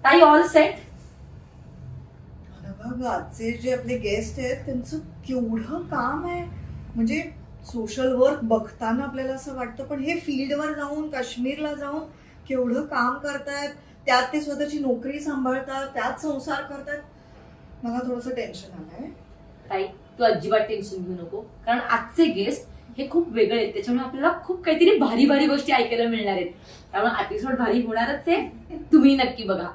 ताई all set? आजचे जे आपले गेस्ट आहेत त्यांचं केवढं काम आहे, म्हणजे सोशल वर्क बघताना आपल्याला असं वाटतं, पण हे फील्डवर जाऊन काश्मीरला जाऊन केवढं काम करतायत, त्यात ते स्वतःची नोकरी सांभाळतात, त्यात संसार करतात. मला थोडंसं टेन्शन आलंय. ताई तू अजिबात टेन्शन घेऊ नको, कारण आजचे गेस्ट हे खूप वेगळे आहेत, त्याच्यामुळे आपल्याला खूप काहीतरी भारी भारी गोष्टी ऐकायला मिळणार आहेत. त्यामुळे एपिसोड भारी होणारच आहे, तुम्ही नक्की बघा.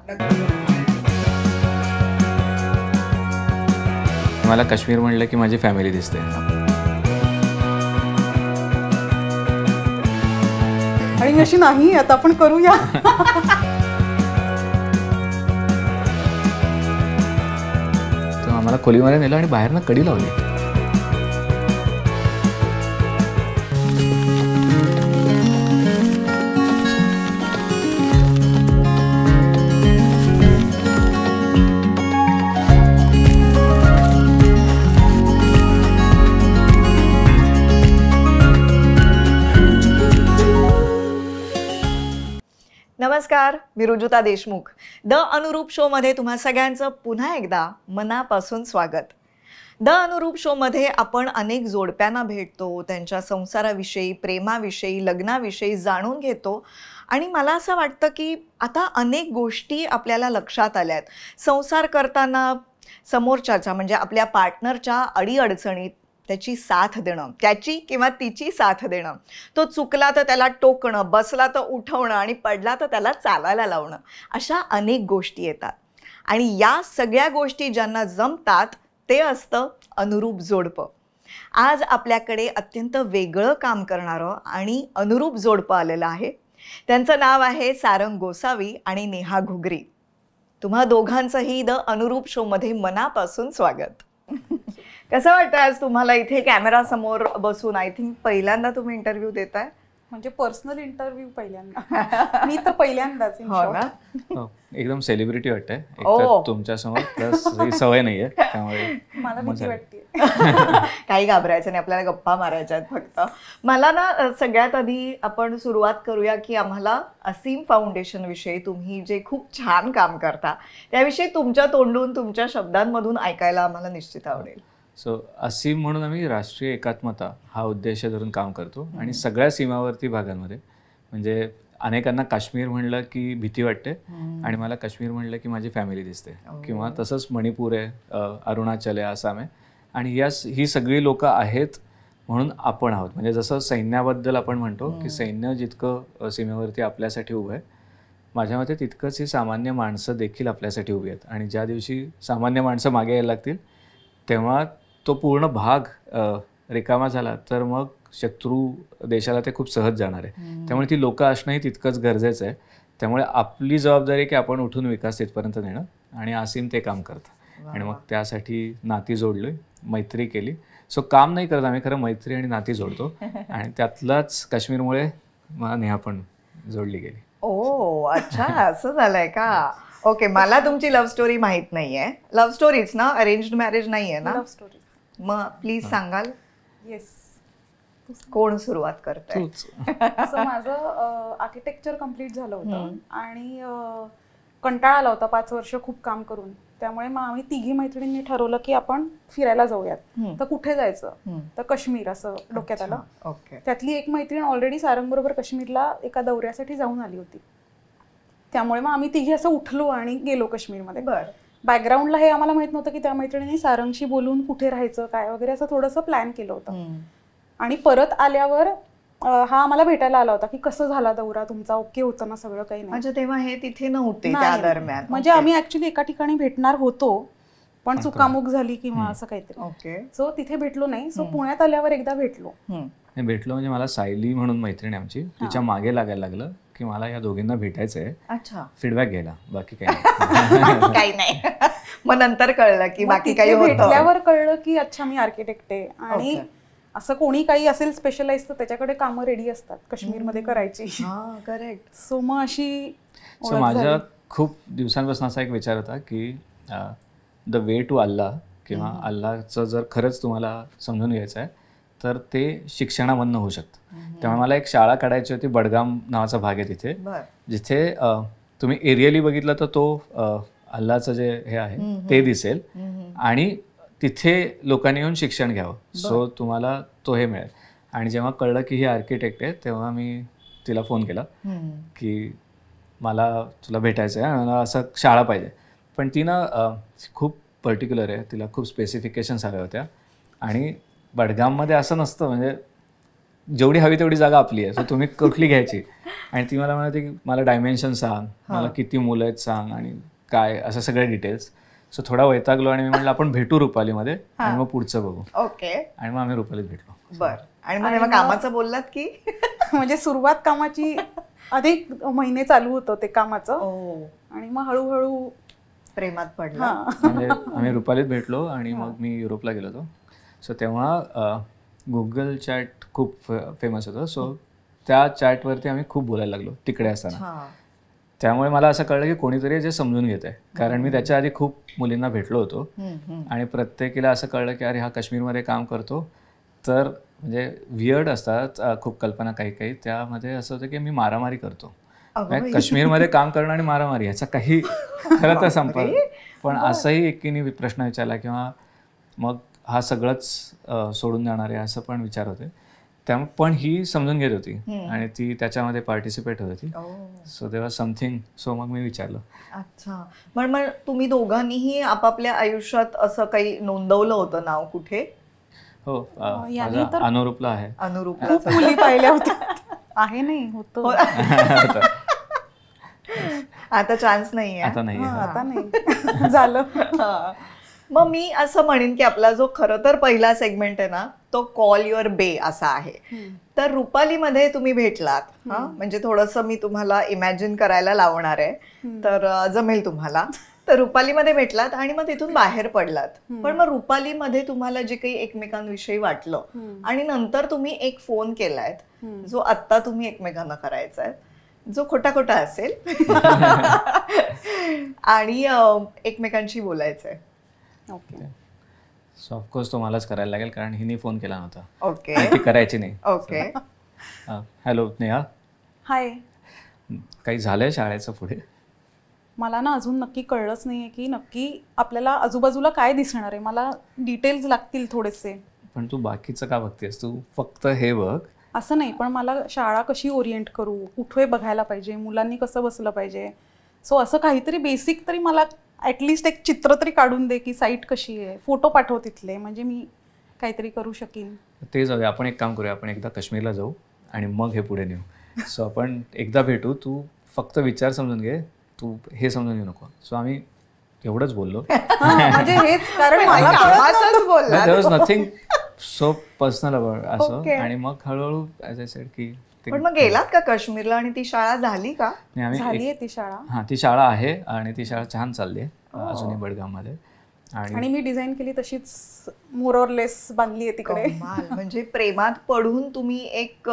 मला काश्मीर म्हणलं की माझी फॅमिली दिसते. आणि अशी नाही, आता आपण करूया. तर आम्हाला खोलीमध्ये नेलं आणि बाहेरनं कडी लावली. नमस्कार, मी रुजुता देशमुख. द अनुरूप शो मध्ये तुम्हा सगळ्यांचं पुन्हा एकदा मनापासून स्वागत. द अनुरूप शो मध्ये आपण अनेक जोडप्यांना भेटतो, त्यांच्या संसाराविषयी, प्रेमाविषयी, लग्नाविषयी जाणून घेतो. आणि मला असं वाटतं की आता अनेक गोष्टी आपल्याला लक्षात आल्यात. संसार करताना समोरच्याच्या म्हणजे आपल्या पार्टनरच्या अडीअडचणीत त्याची साथ देणं, त्याची किंवा तिची साथ देणं, तो चुकला तर त्याला टोकणं, बसला तर उठवणं आणि पडला तर त्याला चालायला लावणं, अशा अनेक गोष्टी येतात. आणि या सगळ्या गोष्टी ज्यांना जमतात ते असतं अनुरूप जोडपं. आज आपल्याकडे अत्यंत वेगळं काम करणारं आणि अनुरूप जोडपं आलेलं आहे. त्यांचं नाव आहे सारंग गोसावी आणि नेहा घुगरी. तुम्हा दोघांचंही द अनुरूप शोमध्ये मनापासून स्वागत. कसं वाटतं आज तुम्हाला इथे कॅमेरा समोर बसून? आय थिंक पहिल्यांदा तुम्ही इंटरव्ह्यू देताय. म्हणजे पर्सनल इंटरव्ह्यू पहिल्यांदा. मी तर पहिल्यांदाच. हो ना, एकदम सेलिब्रिटी वाटतंय एकतर तुमच्या समोर, प्लस सवय नाहीये त्यामुळे मला भीती वाटते. काही घाबरायचं नाही, आपल्याला गप्पा मारायच्या आहेत फक्त. मला ना सगळ्यात आधी आपण सुरुवात करूया की आम्हाला असीम फाउंडेशन विषयी, तुम्ही जे खूप छान काम करता त्याविषयी तुमच्या तोंडून, तुमच्या शब्दांमधून ऐकायला आम्हाला निश्चित आवडेल. सो असीम म्हणून आम्ही राष्ट्रीय एकात्मता हा उद्देश धरून काम करतो. आणि सगळ्या सीमावर्ती भागांमध्ये, म्हणजे अनेकांना काश्मीर म्हणलं की भीती वाटते आणि मला काश्मीर म्हणलं की माझी फॅमिली दिसते. किंवा तसंच मणिपूर आहे, अरुणाचल आहे, आसाम आहे. आणि ही सगळी लोक आहेत म्हणून आपण आहोत. म्हणजे जसं सैन्याबद्दल आपण म्हणतो की सैन्य जितकं सीमेवरती आपल्यासाठी उभं आहे, माझ्या मते तितकंच ही सामान्य माणसं देखील आपल्यासाठी उभी आहेत. आणि ज्या दिवशी सामान्य माणसं मागे यायला लागतील तेव्हा तो पूर्ण भाग रिकामा झाला तर मग शत्रू देशाला ते खूप सहज जाणार आहे. त्यामुळे ती लोक असणंही तितकंच गरजेचं आहे. त्यामुळे आपली जबाबदारी की आपण उठून विकास तिथपर्यंत नेणं, आणि असीम ते काम करतं. आणि मग त्यासाठी नाती जोडली, मैत्री केली. सो काम नाही करत आम्ही, खरं मैत्री आणि नाती जोडतो. आणि त्यातलाच काश्मीरमुळे मला नेहा पण जोडली गेली. ओ अच्छा, असं झालंय का? ओके, मला तुमची लव्ह स्टोरी माहित नाहीये. लव्ह स्टोरीच ना, अरेंज्ड मॅरेज नाहीये ना? Love story. मग प्लीज सांगाल. येस. कोण सुरुवात करतंय? असं माझं आर्किटेक्चर कम्प्लीट झालं होतं आणि कंटाळा आला होता 5 वर्ष खूप काम करून. त्यामुळे मग आम्ही तिघी मैत्रिणींनी ठरवलं की आपण फिरायला जाऊयात. तर कुठे जायचं? तर काश्मीर असं डोक्यात आलं. त्यातली एक मैत्रीण ऑलरेडी सारंग बरोबर काश्मीरला एका दौऱ्यासाठी जाऊन आली होती. त्यामुळे मग आम्ही तिघी असं उठलो आणि गेलो काश्मीरमध्ये. बॅकग्राऊंडला हे आम्हाला माहित नव्हतं की त्या मैत्रिणींनी सारंगशी बोलून कुठे राहायचं काय वगैरे असं थोडंसं प्लॅन केलं होतं. आणि परत आल्यावर हा आम्हाला भेटायला आला होता की कसं झाला दौरा तुमचा, ओके होतं ना सगळं? काही नाही. अच्छा, तेव्हा हे तिथे नव्हते त्या दरम्यान? म्हणजे आम्ही ऍक्च्युली एका ठिकाणी भेटणार होतो पण चुकामुक झाली किंवा असं काहीतरी. ओके. सो तिथे भेटलो नाही. सो पुण्यात आल्यावर एकदा भेटलो. म्हणजे मला सायली म्हणून मैत्रीण आमची, तिच्या मागे लागायला लागलं की मला या दोघींना भेटायचंय. अच्छा. फीडबॅक घ्यायला, बाकी काही काही नाही. मग नंतर कळलं की बाकी काही होतं. भेटल्यावर कळलं की अच्छा मी आर्किटेक्ट आहे आणि असं कोणी काही असेल स्पेशलाइज तर त्याच्याकडे कामं रेडी असतात काश्मीरमध्ये करायची. करेक्ट. सो मग अशी माझ्या खूप दिवसांपासून असा एक विचार होता की द वे टू अल्लाह किंवा अल्लाचं जर खरंच तुम्हाला समजून घ्यायचं आहे तर ते शिक्षणामधनं होऊ शकतं. त्यामुळे मला एक शाळा काढायची होती. बडगाम नावाचा भाग आहे तिथे, जिथे तुम्ही एरियली बघितलं तर तो अल्लाचं जे हे आहे ते दिसेल आणि तिथे लोकांनी येऊन शिक्षण घ्यावं. सो तुम्हाला तो हे मिळेल. आणि जेव्हा कळलं की ही आर्किटेक्ट आहे तेव्हा मी तिला फोन केला की मला तुला भेटायचं आहे, मला असं शाळा पाहिजे. पण ती ना खूप पर्टिक्युलर आहे, तिला खूप स्पेसिफिकेशन्स हव्या होत्या. आणि बडगाममध्ये असं नसतं, म्हणजे जेवढी हवी तेवढी जागा आपली आहे, सो तुम्ही कुठली घ्यायची. आणि ती मला म्हणाली की मला डायमेन्शन सांग, मला किती मुलं आहेत सांग आणि काय, असं सगळे डिटेल्स. सो थोडा वैतागलो आणि मी म्हटलं आपण भेटू रुपालीमध्ये आणि मग पुढचं बघू. ओके. आणि मग आम्ही रुपालीत भेटलो. बर. आणि मग तेव्हा कामाचं बोललात की म्हणजे सुरुवात कामाची अधिक महिने चालू होतं ते कामाचं आणि मग हळूहळू प्रेमात पडला. म्हणजे आम्ही रुपालीत भेटलो आणि मग मी युरोपला गेलो होतो. सो तेव्हा गुगल चॅट खूप फेमस होतं. सो त्या चॅटवरती आम्ही खूप बोलायला लागलो तिकडे असताना. त्यामुळे मला असं कळलं की कोणीतरी जे समजून घेत आहे, कारण मी त्याच्या आधी खूप मुलींना भेटलो होतो आणि प्रत्येकीला असं कळलं की अरे हा काश्मीरमध्ये काम करतो. तर म्हणजे वियर्ड असतात खूप कल्पना काही काही, त्यामध्ये असं होतं की मी मारामारी करतो. काश्मीरमध्ये काम करणं आणि मारामारी ह्याचा काही खरं तर संपर्क. पण असंही एकीने प्रश्न विचारला किंवा मग हा सगळंच सोडून जाणार आहे असं पण विचार होते. त्यामुळे पण ही समजून घेत होती आणि ती त्याच्यामध्ये पार्टिसिपेट होत होती. सो देवर समथिंग. सो मग मी विचारलं. अच्छा. मग तुम्ही दोघांनीही आपापल्या आयुष्यात असं काही नोंदवलं होतं नाव कुठे? हो, अनुरूपला आहे. अनुरूप खूप मुली पाहिल्या होत्या. आहे नाही होतं. आता चान्स नाहीये. आता नाही. आता नाही झालं. मग मी असं म्हणेन की आपला जो खरं तर पहिला सेगमेंट आहे ना तो कॉल युअर बे असा आहे. तर रुपालीमध्ये तुम्ही भेटलात. म्हणजे थोडंसं मी तुम्हाला इमॅजिन करायला लावणार आहे, तर जमेल तुम्हाला. तर रुपालीमध्ये भेटलात आणि मग तिथून बाहेर पडलात. पण मग रुपालीमध्ये तुम्हाला जे काही एकमेकांविषयी वाटलं आणि नंतर तुम्ही एक फोन केलाय जो आत्ता तुम्ही एकमेकांना करायचा आहे, जो खोटा खोटा असेल आणि एकमेकांशी बोलायचंय. ओके. सो ऑफकोर्स तो मलाच करायला लागेल कारण हिने फोन केला नव्हता. ओके. ती करायची नाही. ओके. हॅलो नेहा, हाय. काही झालंय शाळेचं पुढे? मला ना अजून नक्की कळलंच नाहीये की नक्की आपल्याला आजूबाजूला काय दिसणार आहे. मला डिटेल्स लागतील थोडेसे. पण तू बाकीचं का बघतेस? तू फक्त हे बघ. असं नाही, पण मला शाळा कशी ओरिएंट करू, कुठे बघायला पाहिजे, मुलांनी कसं बसलं पाहिजे. सो असं काहीतरी बेसिक तरी मला ॲटलिस्ट एक चित्र तरी काढून दे की साईट कशी आहे, फोटो पाठव तिथले, म्हणजे मी काहीतरी करू शकीन. ते जाऊया, आपण एक काम करूया, आपण एकदा काश्मीरला जाऊ आणि मग हे पुढे नेऊ. सो आपण एकदा भेटू, तू फक्त विचार समजून घे, तू हे समजून घेऊ नको. सो आम्ही एवढंच बोललो. म्हणजे हेच कारण मला there was nothing so personal about असं. आणि मग हळूहळू ॲज आय सेड की पण मग गेलात का काश्मीरला आणि ती शाळा झाली का? झालीये ती शाळा. हां, ती शाळा आहे आणि ती शाळा छान चालली आहे अजूनही बडगाममध्ये. आणि मी डिझाईन केली तशीच मोर ऑर लेस बांधली आहे तिकडे. म्हणजे प्रेमात पडून तुम्ही एक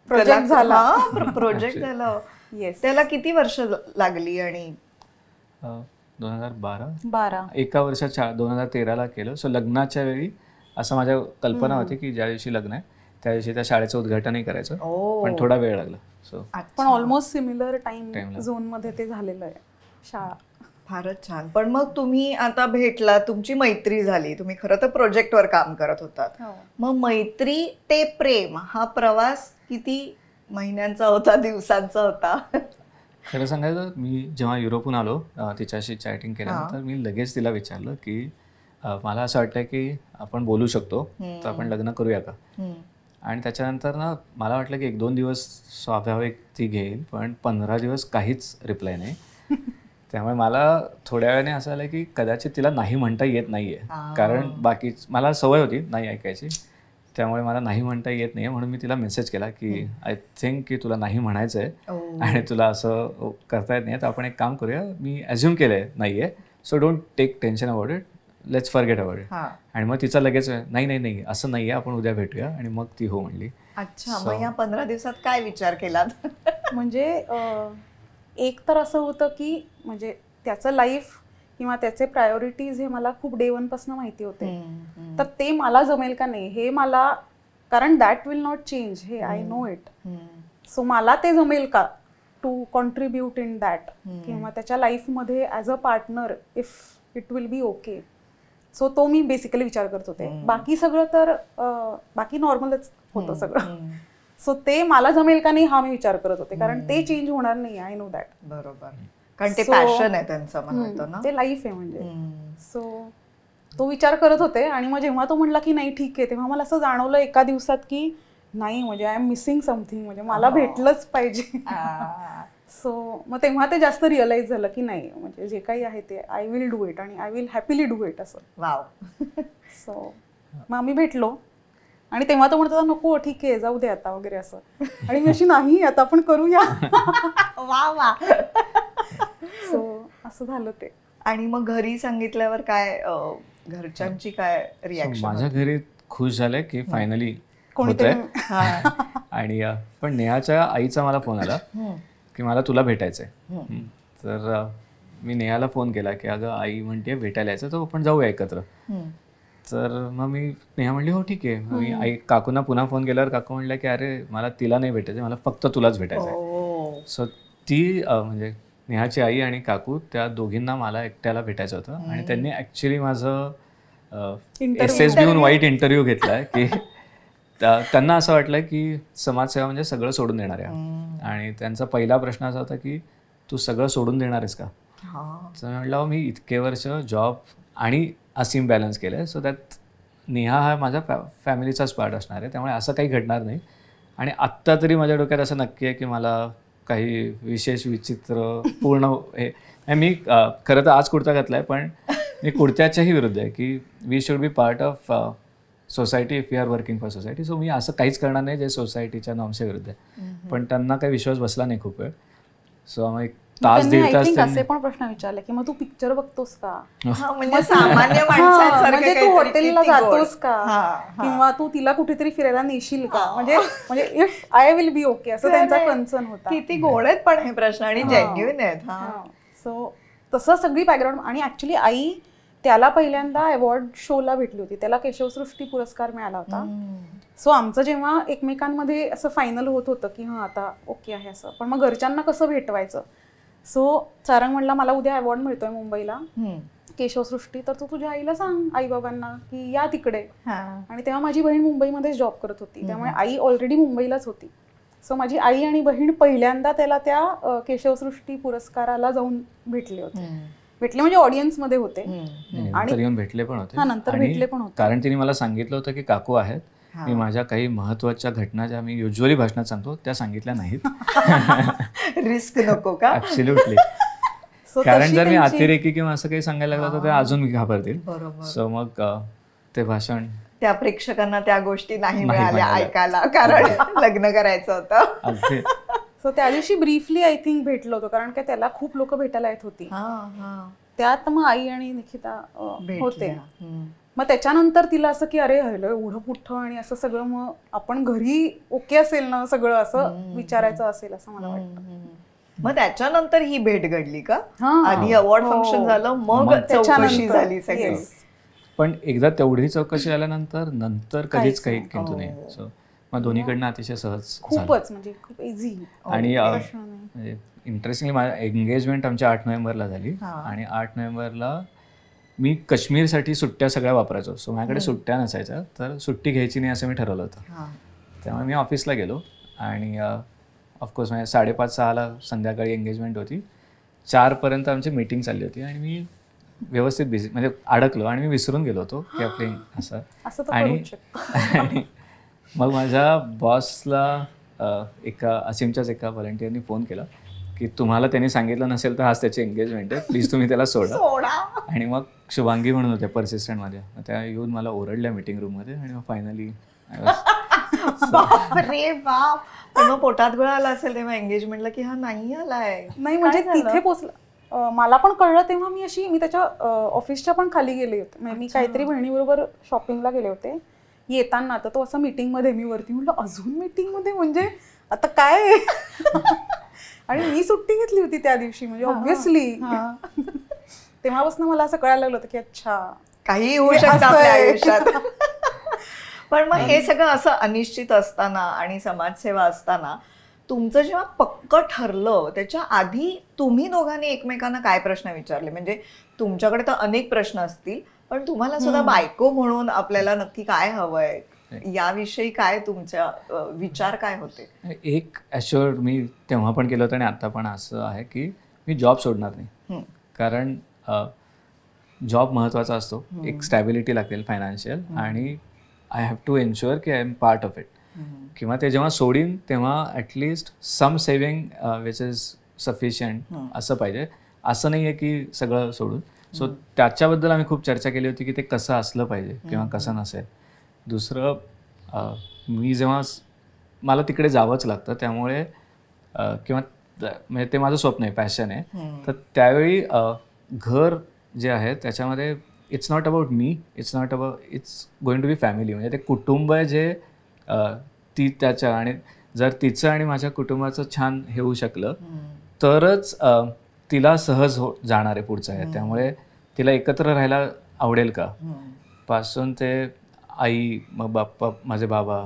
प्रोजेक्ट झालं. येस. त्याला किती वर्ष लागली? आणि 2012 एका वर्षात 2013ला केलं. सो लग्नाच्या वेळी असं माझ्या कल्पना होती की ज्या दिवशी लग्न आहे त्या दिवशी त्या शाळेचं उद्घाटनही करायचं, पण थोडा वेळ लागला. सो पण ऑलमोस्ट सिमिलर टाइम झोन मध्ये ते झालेलं आहे शाळा. फारच छान. पण मग तुम्ही आता भेटला, तुमची मैत्री झाली, तुम्ही खरं तर प्रोजेक्टवर काम करत होतात. मग मैत्री ते प्रेम हा प्रवास किती महिन्यांचा होता, दिवसांचा होता? खरं सांगायचं, मी जेव्हा युरोपहून आलो तिच्याशी चॅटिंग केल्यानंतर मी लगेच तिला विचारलं की मला असं वाटतं की आपण बोलू शकतो, तर आपण लग्न करूया का? आणि त्याच्यानंतर ना मला वाटलं की 1-2 दिवस स्वाभाविक ती घेईल, पण 15 दिवस काहीच रिप्लाय नाही. त्यामुळे मला थोड्या वेळाने असं आलं की कदाचित तिला नाही म्हणता येत नाहीये, कारण बाकी मला सवय होती नाही ऐकायची, त्यामुळे मला नाही म्हणता येत नाही. म्हणून मी तिला मेसेज केला की आय थिंक की तुला नाही म्हणायचं आहे आणि तुला असं करता येत नाही, तर आपण एक काम करूया, मी ॲझ्युम केलं आहे नाही आहे, so don't take tension about it, let's forget about it. आणि मग तिचा लगेच नाही नाही नाही असं नाही आहे, आपण उद्या भेटूया. आणि मग ती हो म्हणली. अच्छा. मग या 15 दिवसात काय विचार केलात? म्हणजे एक तर असं होतं की म्हणजे त्याचं लाईफ किंवा त्याचे प्रायोरिटीज हे मला खूप डे 1 पासून माहिती होते, तर ते मला जमेल का नाही हे मला, कारण दॅट विल नॉट चेंज, हे आय नो इट. सो मला ते जमेल का टू कॉन्ट्रीब्यूट इन दॅट, किंवा त्याच्या लाईफमध्ये as a partner if it will be okay. So तो मी बेसिकली विचार करत होते. बाकी सगळं तर बाकी नॉर्मलच होतं सगळं. सो ते मला जमेल का नाही हा मी विचार करत होते, कारण ते चेंज होणार नाही. I know that. बरोबर, कारण ते पॅशन आहे त्यांचं, म्हणतो ना, ते लाईफ आहे म्हणजे. सो तो विचार करत होते, आणि मग जेव्हा तो म्हणला की नाही ठीक आहे, तेव्हा मला असं जाणवलं एका दिवसात की नाही, म्हणजे आय एम मिसिंग समथिंग, म्हणजे मला भेटलंच पाहिजे. सो मग तेव्हा ते जास्त रिअलाइज झालं की नाही, म्हणजे जे काही आहे ते आय विल डू इट, आणि I will happily do it असं. वाव. सो मग आम्ही भेटलो, आणि तेव्हा तो म्हणतो नको ठीक आहे जाऊ दे आता वगैरे असं, आणि मी अशी नाही आता आपण करूया. वा वा. सो असं झालं ते. आणि मग घरी सांगितल्यावर काय, घरच्यांची काय रिॲक्शन? माझ्या घरी खुश झाले की फायनली कोणीतरी. आणि पण नेहाच्या आईचा मला फोन आला की मला तुला भेटायचंय. तर मी नेहाला फोन केला की अगं आई म्हणते भेटायला यायचं, तर आपण जाऊया एकत्र. तर मग मी नेहा म्हणली हो ठीक आहे. मी आई काकूंना पुन्हा फोन केल्यावर काकू म्हणल्या की अरे मला तिला नाही भेटायचं, मला फक्त तुलाच भेटायचं आहे. सो ती म्हणजे नेहाची आई आणि काकू त्या दोघींना मला एकट्याला भेटायचं होतं, आणि त्यांनी ऍक्च्युली माझं SSBहून वाईट इंटरव्ह्यू घेतलाय की त्यांना असं वाटलं की समाजसेवा म्हणजे सगळं सोडून देणार आहे. आणि त्यांचा पहिला प्रश्न असा होता की तू सगळं सोडून देणार आहेस का? तर म्हटलं मी इतके वर्ष जॉब आणि असीम बॅलन्स केलं आहे, सो त्यात नेहा हा माझ्या फॅमिलीचाच पार्ट असणार आहे, त्यामुळे असं काही घडणार नाही. आणि आत्ता तरी माझ्या डोक्यात असं नक्की आहे की मला काही विशेष विचित्र पूर्ण हे मी खरं तर आज कुर्ता घातला आहे, पण मी कुर्त्याच्याही विरुद्ध आहे की we should be part of society if you are working for society. So मी असं काहीच करणार नाही जे सोसायटीच्या नॉर्म्सच्या विरुद्ध आहे. पण त्यांना काही विश्वास बसला नाही खूप वेळ. सो आम्ही तास दीड तास असे पण प्रश्न विचारले की मग तू पिक्चर बघतोस का, म्हणजे सामान्य माणसांसारखं, म्हणजे तू हॉटेलला जातोस का, किंवा तू तिला कुठेतरी फिरायला नेशील का, म्हणजे if I will be okay असं त्यांचा कन्सर्न होता. किती गोड आहेत पण हे प्रश्न, आणि जेन्युइन आहेत. सो तसं सगळी बॅकग्राऊंड. आणि ऍक्च्युली आई त्याला पहिल्यांदा अवॉर्ड शोला भेटली होती, त्याला केशवसृष्टी पुरस्कार मिळाला होता. सो आमचं जेव्हा एकमेकांमध्ये असं फायनल होत होतं की हां आता ओके आहे असं, पण मग घरच्यांना कसं भेटवायचं. सो सारंग म्हणला मला उद्या अवॉर्ड मिळतोय मुंबईला केशवसृष्टी, तर तू तुझ्या आईला सांग आई बाबांना की या तिकडे. आणि तेव्हा माझी बहीण मुंबईमध्येच जॉब करत होती, त्यामुळे आई ऑलरेडी मुंबईलाच होती. सो माझी आई आणि बहीण पहिल्यांदा त्याला त्या केशवसृष्टी पुरस्काराला जाऊन भेटले म्हणजे ऑडियन्समध्ये होते, आणि येऊन भेटले पण होते. नंतर भेटले पण होते, कारण तिने मला सांगितलं होतं की काकू आहेत, मी माझ्या काही महत्वाच्या घटना ज्या मी युज्युअली भाषणात सांगतो त्या सांगितल्या नाहीत. रिस्क नको का? ऍब्सोल्युटली. कारण जर मी अतिरेकी किंवा असं काही सांगायला लागलं तर ते अजून घाबरतील. सो मग ते भाषण त्या प्रेक्षकांना त्या गोष्टी नाही मिळाल्या ऐकायला, कारण लग्न करायचं होतं. सो त्या दिवशी ब्रीफली आय थिंक भेटलो होतो, कारण की त्याला खूप लोक भेटायला येत होती. त्यात मग आई आणि निकिता होते. मग त्याच्यानंतर तिला असं की अरे हॅलो एवढं पुठ्ठं आणि असं सगळं, मग आपण घरी ओके असेल ना सगळं असं विचारायचं असेल असं मला वाटतं. मग त्याच्यानंतर ही भेट घडली का? आधी अवॉर्ड फंक्शन झालं, मग चौकशी झाली सगळी. पण एकदा तेवढी चौकशी झाल्यानंतर कधीच काही किंतु नाही. सो मग दोन्हीकडनं अतिशय सहज खूपच, म्हणजे खूप इझी. आणि म्हणजे इंटरेस्टिंगली माझं एंगेजमेंट आमच्या 8 नोव्हेंबरला झाली, आणि 8 नोव्हेंबरला मी काश्मीरसाठी सुट्ट्या सगळ्या वापरायचो. सो माझ्याकडे सुट्ट्या नसायच्या, तर सुट्टी घ्यायची नाही असं मी ठरवलं होतं. त्यामुळे मी ऑफिसला गेलो, आणि ऑफकोर्स म्हणजे 5:30-6ला संध्याकाळी एंगेजमेंट होती. 4पर्यंत आमची मीटिंग चालली होती, आणि मी व्यवस्थित बिझी म्हणजे अडकलो, आणि मी विसरून गेलो होतो की आपले असं. आणि मग माझ्या बॉसला एका असीमच्याच एका व्हॉलंटियरनी फोन केला की तुम्हाला त्यांनी सांगितलं नसेल तर आज त्याची एंगेजमेंट आहे, प्लीज तुम्ही त्याला सोडा. आणि मग शुभांगी म्हणून होत्या पर्सिस्टंटमध्ये, त्या येऊन मला ओरडल्या मीटिंग रूममध्ये, आणि मग फायनली बापरे बाप. मग पोटात गोळा आला असेल तेव्हा एंगेजमेंटला की हा नाही आलाय. नाही म्हणजे तिथे पोचला, मला पण कळलं तेव्हा मी त्याच्या ऑफिसच्या पण खाली गेले होते. मी काहीतरी बहिणीबरोबर शॉपिंगला गेले होते. येताना तर तो असं मीटिंगमध्ये, मी वरती म्हटलं अजून मीटिंगमध्ये, म्हणजे आता काय. आणि मी सुट्टी घेतली होती त्या दिवशी, म्हणजे ऑब्व्हियसली तेव्हापासून मला असं कळायला लागलं होतं की अच्छा काही होऊ शकतं आपल्या आयुष्यात. पण मग हे सगळं असं अनिश्चित असताना आणि समाजसेवा असताना तुमचं जेव्हा पक्क ठरलं त्याच्या आधी तुम्ही दोघांनी एकमेकांना काय प्रश्न विचारले? म्हणजे तुमच्याकडे तर अनेक प्रश्न असतील, पण तुम्हाला सुद्धा बायको म्हणून आपल्याला नक्की काय हवंय याविषयी काय तुमच्या विचार काय होते? एक ॲश्युअर्ड मी तेव्हा पण केलं होतं आणि आता पण असं आहे की मी जॉब सोडणार नाही. कारण जॉब महत्त्वाचा असतो, एक स्टॅबिलिटी लागेल फायनान्शियल, आणि आय हॅव टू एन्श्युअर की I am part of it. किंवा ते जेव्हा सोडीन तेव्हा at least some saving which is sufficient असं पाहिजे. असं नाही आहे की सगळं सोडून. सो त्याच्याबद्दल आम्ही खूप चर्चा केली होती की ते कसं असलं पाहिजे किंवा कसं नसेल. दुसरं, मी जेव्हा मला तिकडे जावंच लागतं त्यामुळे किंवा म्हणजे ते माझं स्वप्न आहे, पॅशन आहे, तर त्यावेळी घर जे आहे त्याच्यामध्ये it's not about me, it's going to be family. म्हणजे ते कुटुंब आहे जे ती त्याच्या, आणि जर तिचं आणि माझ्या कुटुंबाचं छान हे होऊ शकलं तरच तिला सहज जाणार आहे पुढचं आहे. त्यामुळे तिला एकत्र राहायला आवडेल का, पासून ते आई, मग बाप्पा, माझे बाबा,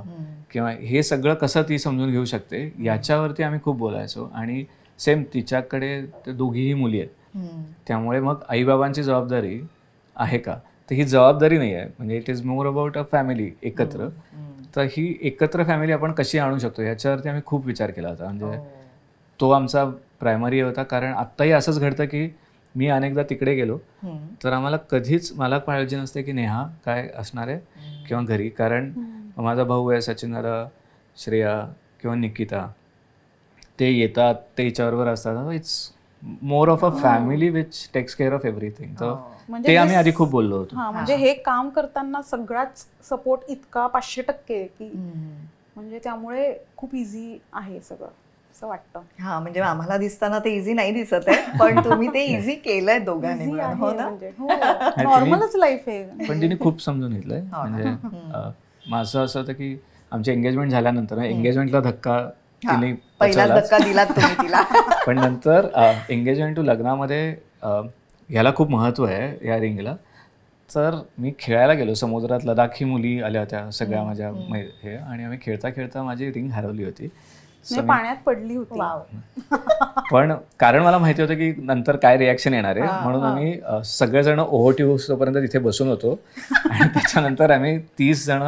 किंवा हे सगळं कसं ती समजून घेऊ शकते याच्यावरती आम्ही खूप बोलायचो. आणि सेम तिच्याकडे ते दोघीही मुली आहेत, त्यामुळे मग आईबाबांची जबाबदारी आहे का, तर ही जबाबदारी नाही आहे. म्हणजे it is more about a family एकत्र. तर ही एकत्र फॅमिली आपण कशी आणू शकतो याच्यावरती आम्ही खूप विचार केला होता. म्हणजे तो आमचा प्रायमरी होता. कारण आत्ताही असंच घडतं की मी अनेकदा तिकडे गेलो तर आम्हाला कधीच मला काळजी नसते की नेहा काय असणार आहे किंवा घरी. कारण माझा भाऊ आहे सचिन दादा, श्रेया किंवा निकिता, ते येतात, ते हिच्याबरोबर असतात. It's more of a family which takes care of everything. तर ते आम्ही आधी खूप बोललो होतो. म्हणजे हे काम करताना सगळाच सपोर्ट इतका 500% की म्हणजे त्यामुळे खूप इझी आहे सगळं असं वाटतं. हा, म्हणजे आम्हाला दिसताना ते इझी नाही दिसत आहे, पण तुम्ही ते इझी केलंय दोघांनी मिळून, हो ना? नॉर्मलच लाईफ आहे. पण तिने खूप समजून घेतलंय. म्हणजे माझं असं होतं की आमची एंगेजमेंट झाल्यानंतर, एंगेजमेंटला धक्का तिने पहिलाच धक्का दिलात तुम्ही तिला. पण नंतर एंगेजमेंट टू लग्नामध्ये ह्याला खूप महत्त्व आहे या रिंगला. तर मी खेळायला गेलो समुद्रात, लडाखी मुली आल्या होत्या सगळ्या माझ्या हे, आणि आम्ही खेळता खेळता माझी रिंग हरवली होती, पाण्यात पडली होती. पण कारण मला माहिती होतं की नंतर काय रिॲक्शन येणार आहे, म्हणून आम्ही सगळेजण ओव्हरट्यूबपर्यंत तिथे बसून होतो. आणि त्याच्यानंतर आम्ही 30 जण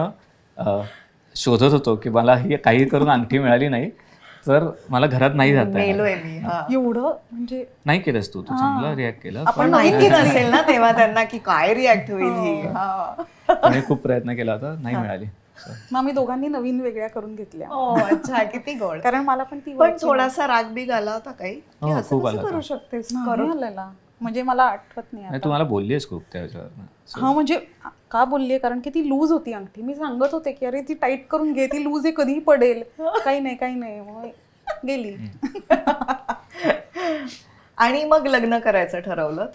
शोधत होतो की मला ही काही करून अंगठी मिळाली नाही तर मला घरात नाही जाता एवढं. म्हणजे नाही केलंस तू चांगलं रिॲक्ट केलं, पण माहिती नसेल ना तेव्हा त्यांना की काय रिॲक्ट होईल ही. पण खूप प्रयत्न केला होता, नाही मिळाली. मग आम्ही दोघांनी नवीन वेगळ्या करून घेतल्या. अच्छा, किती गोड. कारण मला पण ती पण थोडासा राग बीग आला होता काही? खूप आला. करू शकतेस आलेला, म्हणजे मला आठवत नाही. तू मला बोललीस खूप त्याच्यावर. हा, म्हणजे का बोललीये, कारण की ती लूज होती अंगठी. मी सांगत होते की अरे ती टाईट करून घे, ती लूज आहे, कधीही पडेल. काही नाही मग गेली. आणि मग लग्न करायचं ठरवलं.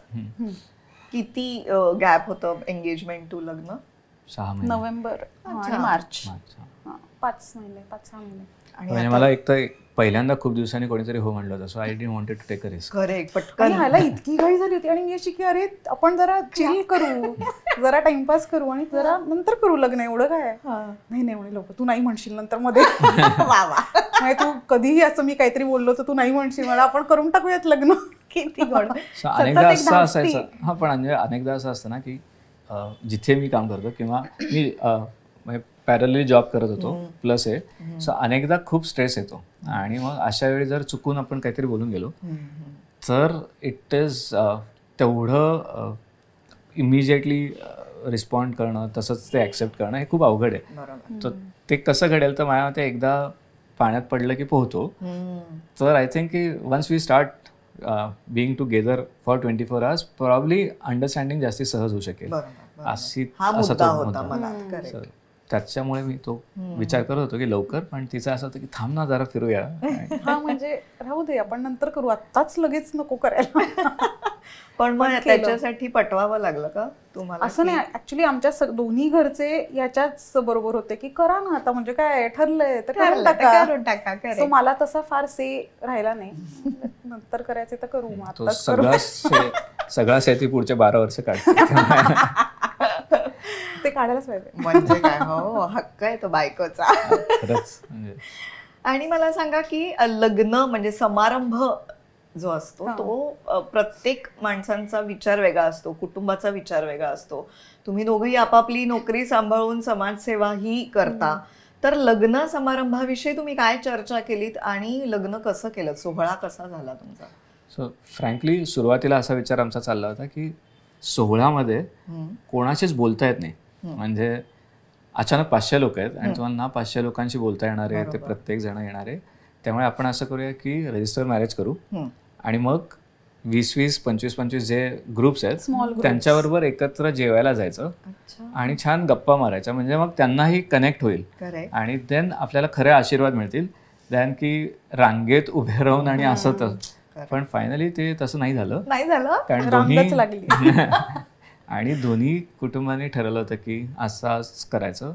किती गॅप होतं एंगेजमेंट टू लग्न? 6 महिने. नोव्हेंबर आणि मार्च. 5 महिने 5-6 महिने. म्हणजे मला एक तर पहिल्यांदा खूप दिवसांनी कोणीतरी हो म्हणलं होतं, so I didn't wanted to take a risk. Correct, पटकन ह्याला इतकी घाई झाली होती. आणि मी अशी की अरे आपण जरा चिल करू, जरा टाइमपास करू आणि जरा नंतर करू लग्न, एवढं काय. नाही म्हणे लोक, तू नाही म्हणशील नंतर मध्ये. नाही, तू कधीही असं मी काहीतरी बोललो तर तू नाही म्हणशील, मला आपण करून टाकूयात लग्न. किती गोड. अनेकदा असं असायचं. हा, पण अनेकदा असं असतं ना की जिथे मी काम करतो किंवा मी पॅरलली जॉब करत होतो प्लस आहे, सो अनेकदा खूप स्ट्रेस येतो. आणि मग अशा वेळी जर चुकून आपण काहीतरी बोलून गेलो तर इट इज तेवढं इमिजिएटली रिस्पॉन्ड करणं, तसंच ते ॲक्सेप्ट करणं हे खूप अवघड आहे. तर ते कसं घडेल, तर माझ्या मते एकदा पाण्यात पडलं की पोहतो. तर आय थिंक की once we start being together for 24 hours, probably understanding जास्ती सहज होऊ शकेल. त्याच्यामुळे मी तो विचार करत होतो की लवकर, पण तिचं असं होतं की थांब ना जरा फिरूया. हा, म्हणजे राहू दे, आपण नंतर करू, आत्ताच लगेच नको करायला. पण मग त्याच्यासाठी पटवावं लागलं का तुम्हाला? असं नाही, ऍक्च्युली आमच्या दोन्ही घरचे याच्याच बरोबर होते की करा ना आता, म्हणजे काय ठरलंय तर करून टाका. सो मला तसा फार से राहिला नाही, नंतर करायचे तर करू. सगळा सेती पुढचे 12 वर्ष काढतो. ते काढायलाच पाहिजे. म्हणजे काय, हो, हक्क आहे तो बायकोचा. खरंच. म्हणजे आणि मला सांगा की लग्न म्हणजे समारंभ जो असतो तो प्रत्येक माणसांचा विचार वेगळा असतो, कुटुंबाचा विचार वेगळा असतो. तुम्ही दोघंही आपापली नोकरी सांभाळून समाजसेवाही करता, तर लग्न समारंभाविषयी तुम्ही काय चर्चा केलीत आणि लग्न कसं केलं, सोहळा कसा झाला तुमचा? सो फ्रँकली सुरुवातीला असा विचार आमचा चालला होता की सोहळ्यामध्ये कोणाशीच बोलता येत नाही. म्हणजे अचानक 500 लोक आहेत आणि तुम्हाला ना 500 लोकांशी बोलता येणार आहे, ते प्रत्येक जण येणार आहे. त्यामुळे आपण असं करूया की रजिस्टर मॅरेज करू आणि मग 20-20, 25-25 जे ग्रुप्स आहेत त्यांच्याबरोबर एकत्र जेवायला जायचं आणि छान गप्पा मारायच्या. म्हणजे मग त्यांनाही कनेक्ट होईल आणि देन आपल्याला खरे आशीर्वाद मिळतील दॅन की रांगेत उभे राहून आणि असं तर. पण फायनली ते तसं नाही झालं कारण दोन्ही आणि दोन्ही कुटुंबाने ठरवलं होतं की असंच करायचं.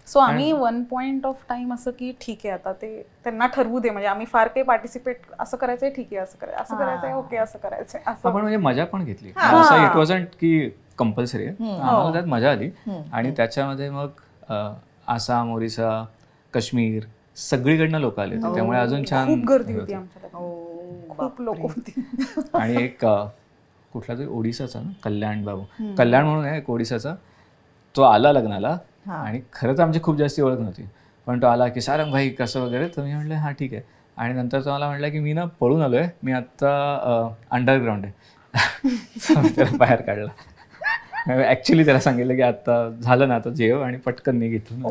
सो आम्ही वन पॉइंट ऑफ टाइम असं की ठीक आहे आता ते त्यांना ठरवू दे, म्हणजे आम्ही फार काही पार्टिसिपेट असं करायचंय, ठीक आहे असं करायचंय, ओके असं करायचंय असं. आपण म्हणजे मजा पण घेतली, असं इट वॉजंट की कंपल्सरी आहे. आम्हाला त्यात मजा आली आणि त्याच्यामध्ये मग आसाम, ओरिसा, काश्मीर सगळीकडनं लोक आले होते. त्यामुळे अजून छान खूप गर्दी होती आमच्याकडे, खूप लोक होती. आणि एक कुठला तरी ओडिसाचा ना, कल्याण म्हणून आहे एक ओडिसाचा, तो आला लग्नाला आणि खरंच आमची खूप जास्ती ओळख नव्हती, पण तो आला की सारंग भाई कसं वगैरे. तर मी म्हटलं हां ठीक आहे. आणि नंतर तो मला म्हटलं की मी ना पळून आलो आहे, मी आत्ता अंडरग्राऊंड आहे. त्याला बाहेर काढला. ऍक्च्युली त्याला सांगितलं की आता झालं ना, आता जेव आणि पटकन निघितलं.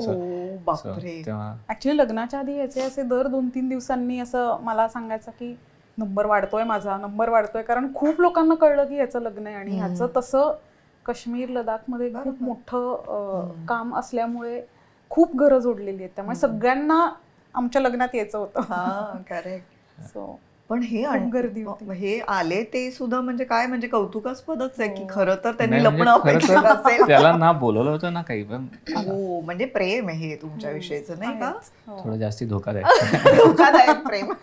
तेव्हा ऍक्च्युली लग्नाच्या आधी याचे असे दर 2-3 दिवसांनी असं मला सांगायचं की नंबर वाढतोय माझा, नंबर वाढतोय, कारण खूप लोकांना कळलं की ह्याचं लग्न आहे. आणि ह्याचं तसं काश्मीर लडाखमध्ये खूप मोठं काम असल्यामुळे खूप घरं जोडलेली आहेत, त्यामुळे सगळ्यांना आमच्या लग्नात यायचं होतं. करेक्ट. सो पण हे गर्दी हे आले ते सुद्धा म्हणजे काय, म्हणजे कौतुकास्पदच आहे की खरं तर त्यांनी लपणं अपेक्षित असेल. त्याला ना बोलवलं होतं ना काही, पण हो म्हणजे प्रेम आहे हे तुमच्या विषयीचं, नाही का? थोडं जास्ती धोकादायक प्रेम.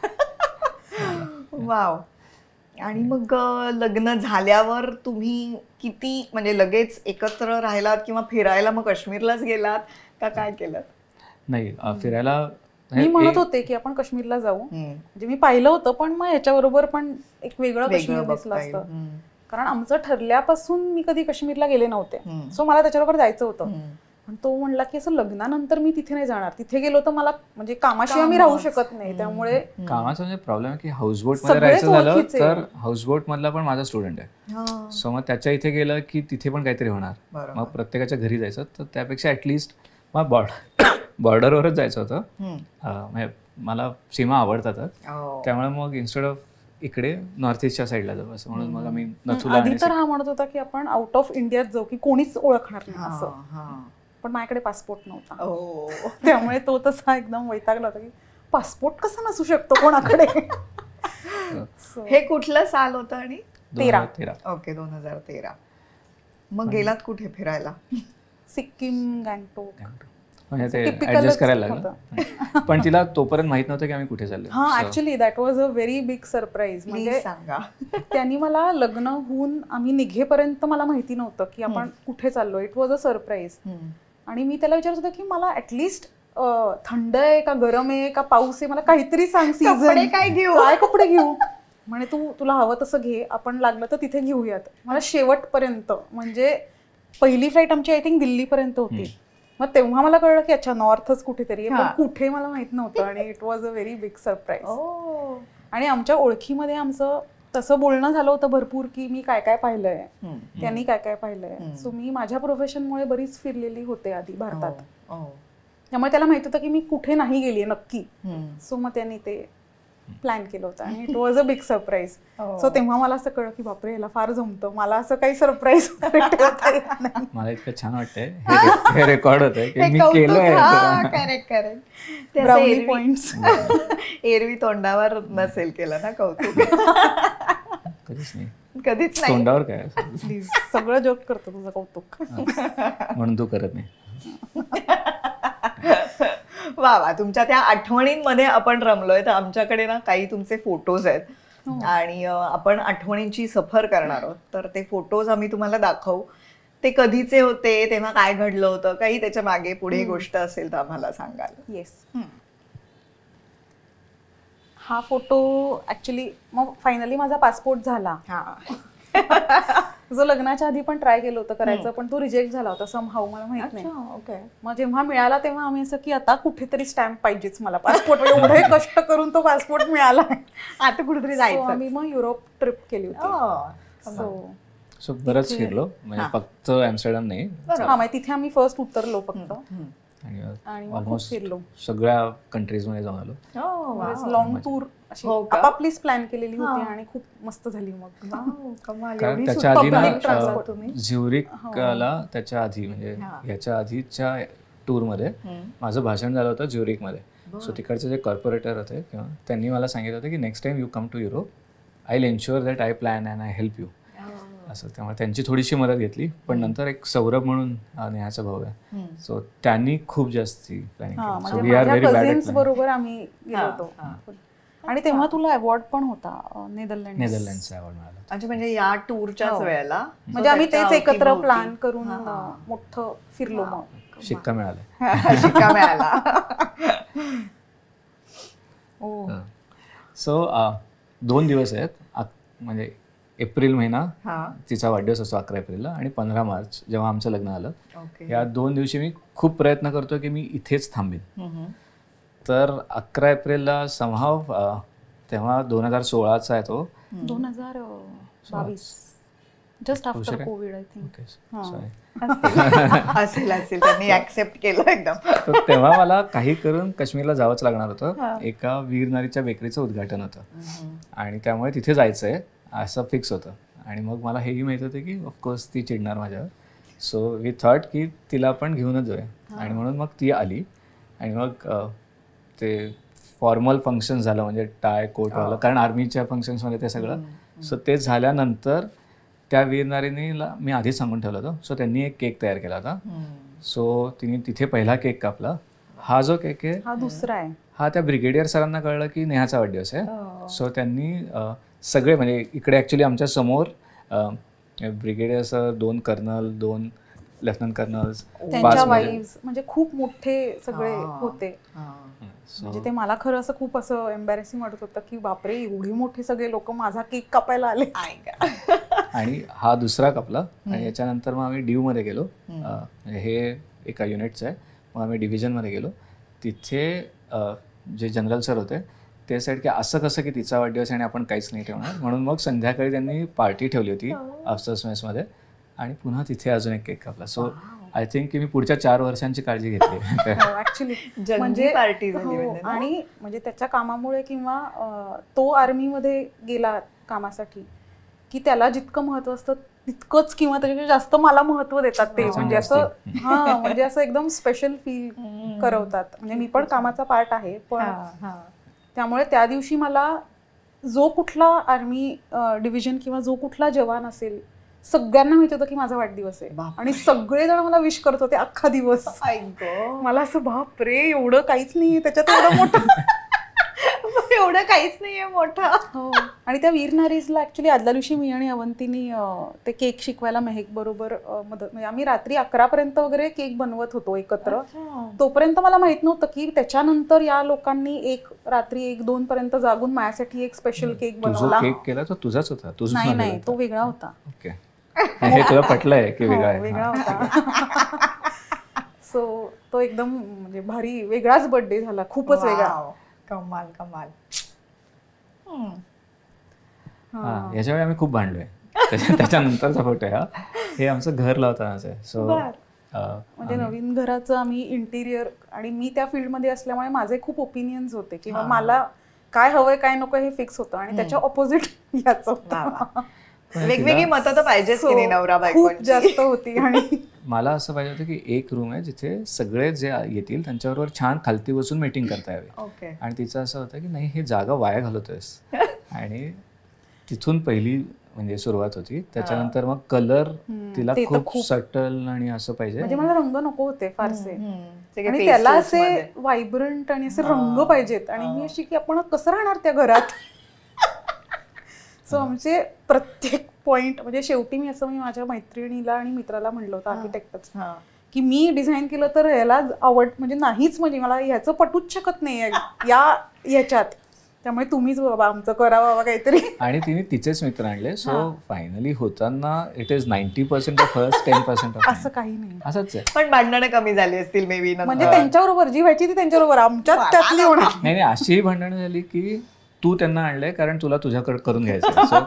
वाव. आणि मग लग्न झाल्यावर तुम्ही किती म्हणजे लगेच एकत्र राहिलात किंवा फिरायला मग काश्मीरलाच गेलात का काय केलं? नाही, फिरायला मी म्हणत होते की आपण काश्मीरला जाऊ, म्हणजे मी पाहिलं होतं, पण मग ह्याच्याबरोबर पण एक वेगळं काश्मीर दिसलं असतं. कारण आमचं ठरल्यापासून मी कधी काश्मीरला गेले नव्हते, सो मला त्याच्याबरोबर जायचं होतं. पण तो म्हणला की असं लग्नानंतर मी तिथे नाही जाणार, तिथे गेलो तर मला म्हणजे कामाशिवाय मी राहू शकत नाही. त्यामुळे कामाचा म्हणजे प्रॉब्लेम आहे की हाऊसबोट मध्ये राहायचं झालं तर हाऊसबोट मधला पण माझा स्टुडंट आहे. सो मग त्याच्या इथे गेलं की तिथे पण काहीतरी होणार, मग प्रत्येकाच्या घरी जायचं. तर त्यापेक्षा ऍटलिस्ट मग बॉर्डरवरच जायचं होतं. म्हणजे मला सीमा आवडतातच, त्यामुळे मग इन्स्टेड ऑफ इकडे नॉर्थ ईस्टच्या साईडला जाऊ असं म्हणून मग आम्ही नथुला. आधी तर हा म्हणत होता की आपण आउट ऑफ इंडियात जाऊ की कोणीच ओळखणार नाही असं, पण माझ्याकडे पासपोर्ट नव्हता. त्यामुळे तो तसा एकदम वैतागला होता की पासपोर्ट कसा नसू शकतो कोणाकडे. हे कुठलं साल होतं? आणि 2013. ओके, 2013. मग गेलात कुठे फिरायला? सिक्कीम, गँगटोक. म्हणजे ते ऍडजस्ट करायला लागलं, पण तिला तोपर्यंत माहित नव्हतं की आम्ही कुठे चाललो. हा, actually that was a very big surprise. म्हणजे त्यांनी मला लग्न होऊन आम्ही निघेपर्यंत मला माहिती नव्हतं की आपण कुठे चाललो. It was a surprise. आणि मी त्याला विचारत होतं की मला ऍटलिस्ट थंड आहे का गरम आहे का पाऊस आहे, मला काहीतरी सांग, सीझन काय घेऊ, काय कपडे घेऊ. म्हणे तुला हवं तसं घे, आपण लागलं तर तिथे घेऊयात. मला शेवटपर्यंत, म्हणजे पहिली फ्लाईट आमची आय थिंक दिल्लीपर्यंत होती. मग तेव्हा मला कळलं की अच्छा नॉर्थच कुठेतरी आहे, पण कुठे मला माहित नव्हतं. आणि it was a very big surprise. आणि आमच्या ओळखीमध्ये आमचं तसं बोलणं झालं होतं भरपूर की मी काय काय पाहिलंय, त्यांनी काय काय पाहिलंय. सो मी माझ्या प्रोफेशनमुळे बरीच फिरलेली होते आधी भारतात, त्यामुळे त्याला माहित होतं की मी कुठे नाही गेलीये नक्की. सो मग त्यांनी ते प्लॅन केलं होतं आणि it was a big surprise. So तेव्हा मला असं कळलं की बापरे याला फार जमतं, मला असं काही सरप्राईज. मला इतकं छान वाटतंय हे रेकॉर्ड होतंय की मी केलंय. करेक्ट. एरवी तोंडावर नसेल केलं ना कौतुक. कधीच नाही, कधीच नाही. तोंडावर काय सगळं जोक करतो तुझं कौतुक म्हणून तू करत नाही. वा वा. तुमच्या त्या आठवणींमध्ये आपण रमलोय. तर आमच्याकडे ना काही तुमचे फोटोज आहेत आणि आपण आठवणींची सफर करणार आहोत. तर ते फोटोज आम्ही तुम्हाला दाखवू. ते कधीचे होते, तेव्हा काय घडलं होतं, काही त्याच्या मागे पुढे गोष्ट असेल तर आम्हाला सांगाल. येस. हा फोटो ऍक्च्युली मग फायनली माझा पासपोर्ट झाला, जो लग्नाच्या आधी पण ट्राय केलं होतं करायचं, पण तो रिजेक्ट झाला होता समहाऊ, मला माहित नाही. ओके. मग जेव्हा मिळाला तेव्हा आम्ही असं की आता कुठेतरी स्टॅम्प पाहिजेच मला पासपोर्ट, एवढे कष्ट करून तो पासपोर्ट मिळाला, आता कुठेतरी जायचं. आम्ही मग युरोप ट्रिप केली होती. सो बरंच फिरलो, म्हणजे फक्त ॲम्स्टरडॅम नाही, हा म्हणजे तिथे आम्ही फर्स्ट उतरलो फक्त आणि आणि मग खूप ऑलमोस्ट फिरलो, सगळ्या कंट्रीज मध्ये जाऊन आलो. लॉंग टूर अशी हो का? आपापलीच प्लॅन केलेली होती आणि खूप मस्त झाली. मग कारण त्याच्या आधी public transport ना तुम्ही? ज्युरिकला त्याच्या आधी म्हणजे ह्याच्या आधीच्या टूरमध्ये माझं भाषण झालं होतं ज्युरिकमध्ये. सो तिकडचे जे कॉर्पोरेटर होते किंवा त्यांनी मला सांगितलं होतं की next time you come to Europe I will ensure that I plan and I help you असं. त्यामुळे त्यांची थोडीशी मदत घेतली. पण नंतर एक सौरभ म्हणून नेहाचा भाऊ आहे, सो त्यांनी खूप जास्ती प्लॅनिंग केलं. So we are very bad at planning. बरोबर आम्ही गेलो होतो. आणि तेव्हा तुला अवॉर्ड पण होता नेदरलँडचा अवॉर्ड मिळाला. अच्छा, म्हणजे या टूरच्याच वेळेला म्हणजे आम्ही तेच एकत्र प्लॅन करून मोठं फिरलो. मग शिक्का मिळाला. शिक्का मिळाला. सो 2 दिवस आहेत, म्हणजे एप्रिल महिना तिचा वाढदिवस असतो 11 एप्रिलला आणि 15 मार्च जेव्हा आमचं लग्न आलं. या 2 दिवशी मी खूप प्रयत्न करतो की मी इथेच थांबेन. तर 11 एप्रिलला समहाव तेव्हा 2016चा आहे तो, 2022 just after Covid I think. असेल त्यांनी ऍक्सेप्ट केलं एकदम. तर तेव्हा मला काही करून काश्मीरला जावंच लागणार होतं. एका वीरनारीच्या बेकरीचं उद्घाटन होतं आणि त्यामुळे तिथे जायचंय असं फिक्स होतं. आणि मग मला हेही माहित होतं की ऑफकोर्स ती चिडणार माझ्यावर. सो वी थॉट की तिला पण घेऊनच जाऊया. आणि म्हणून मग ती आली आणि मग ते फॉर्मल फंक्शन झालं, म्हणजे टाय कोट वाला, कारण आर्मीच्या फंक्शन्समध्ये ते सगळं. सो ते झाल्यानंतर त्या वीरनारीनीला मी आधीच सांगून ठेवलं होतं. सो त्यांनी एक केक तयार केला होता. सो तिने तिथे पहिला केक कापला. हा जो केक आहे हा दुसरा आहे. हा त्या ब्रिगेडियर सरांना कळलं की नेहाचा वाढदिवस आहे. सो त्यांनी सगळे, म्हणजे इकडे ॲक्च्युली आमच्या समोर brigadier sir, 2 colonel, 2 lieutenant colonels, त्यांच्या वाईव्स, म्हणजे खूप मोठे सगळे होते. म्हणजे ते मला खरं असं खूप असं एम्बॅरेसिंग वाटत होतं की बापरे, एवढे मोठे सगळे लोक माझा केक कापायला आले. आणि हा दुसरा कापला. आणि याच्यानंतर मग आम्ही ड्यूमध्ये गेलो. हे एका युनिटचं आहे. मग आम्ही डिव्हिजनमध्ये गेलो. तिथे जे जनरल सर होते ते साईड की असं कसं की तिचा वाढदिवस आणि आपण काहीच नाही ठेवणार, म्हणून मग संध्याकाळी त्यांनी पार्टी ठेवली होती अफसर्स मेसमध्ये आणि पुन्हा तिथे अजून एक केक कापला. सो आय थिंक की मी पुढच्या 4 वर्षांची काळजी घेतली ऍक्च्युली. म्हणजे पार्टी आणि म्हणजे त्याच्या कामामुळे किंवा तो आर्मीमध्ये गेला कामासाठी की त्याला जितकं महत्व असतं तितकंच किंवा त्याच्यापेक्षा जास्त मला महत्व देतात ते. म्हणजे असं म्हणजे असं एकदम स्पेशल फील करवतात. म्हणजे मी पण कामाचा पार्ट आहे, पण त्यामुळे त्या दिवशी मला जो कुठला आर्मी डिव्हिजन किंवा जो कुठला जवान असेल सगळ्यांना माहित होतं की माझा वाढदिवस आहे आणि सगळेजण मला विश करत होते अख्खा दिवस. मला असं बाप रे, एवढं काहीच नाहीये त्याच्यात, एवढं मोठं एवढं काहीच नाहीये मोठं. हो. आणि त्या वीरनारीजला ऍक्च्युली आदल्या दिवशी मी आणि अवंतीनी ते केक शिकवायला मेहेक बरोबर मदत, म्हणजे आम्ही रात्री 11 पर्यंत वगैरे केक बनवत होतो एकत्र. तोपर्यंत मला माहित नव्हतं की त्याच्यानंतर या लोकांनी रात्री 1-2 पर्यंत जागून माझ्यासाठी एक स्पेशल केक बनवला. केक केला तो तुझाच होता? नाही, तो वेगळा होता. ओके. हे तुला पटलंय की वेगळा होता. सो तो एकदम म्हणजे भारी वेगळाच बर्थडे झाला, खूपच वेगळा. कमाल कमाल. याच्यावेळी आम्ही खूप भांडलोय. त्याच्यानंतरचा फोटो आहे हा. हे आमचं घर लावतानाच आहे. सो म्हणजे नवीन घराचं आम्ही इंटिरियर, आणि मी त्या फील्डमध्ये असल्यामुळे माझे खूप ओपिनियन्स होते किंवा मला काय हवंय काय नको हे फिक्स होतं आणि त्याच्या ऑपोजिट याचं होतं. वेगवेगळी मतं तर पाहिजेच की नाही नवरा बायको, खूप जास्त होती. आणि मला असं पाहिजे होतं की एक रूम आहे जिथे सगळे जे येतील त्यांच्याबरोबर छान खालती बसून मीटिंग करता यावी. आणि तिचं असं होतं की नाही, हे जागा वाया घालवतोयस. आणि तिथून पहिली म्हणजे सुरुवात होती. त्याच्यानंतर मग कलर तिला खूप सटल आणि असं पाहिजे. म्हणजे मला रंग नको होते फारसे, आणि त्याला असे व्हायब्रंट आणि असे रंग पाहिजेत. आणि मी अशी की आपण कसं राहणार त्या घरात. सो आमचे प्रत्येक पॉइंट, म्हणजे शेवटी मी माझ्या मैत्रिणीला आणि मित्राला म्हणलं होतं आर्किटेक्टच की मी डिझाईन केलं तर ह्याला आवड म्हणजे नाहीच, म्हणजे मला ह्याचं पटूच शकत नाही या ह्याच्यात. त्यामुळे तुम्हीच बाबा आमचं करा बाबा काहीतरी. आणि तिने तिचेच मित्र आणले. सो फायनली होताना it is 90% of hers, 10% of असं काही नाही. असंच आहे. पण भांडणं कमी झाली असतील मे बी. म्हणजे त्यांच्याबरोबर जी व्हायची ती त्यांच्याबरोबर, आमच्यात त्यातली होणार नाही. अशीही भांडणं झाली की तू त्यांना आणलंय कारण तुला तुझ्याकडे करून घ्यायचं.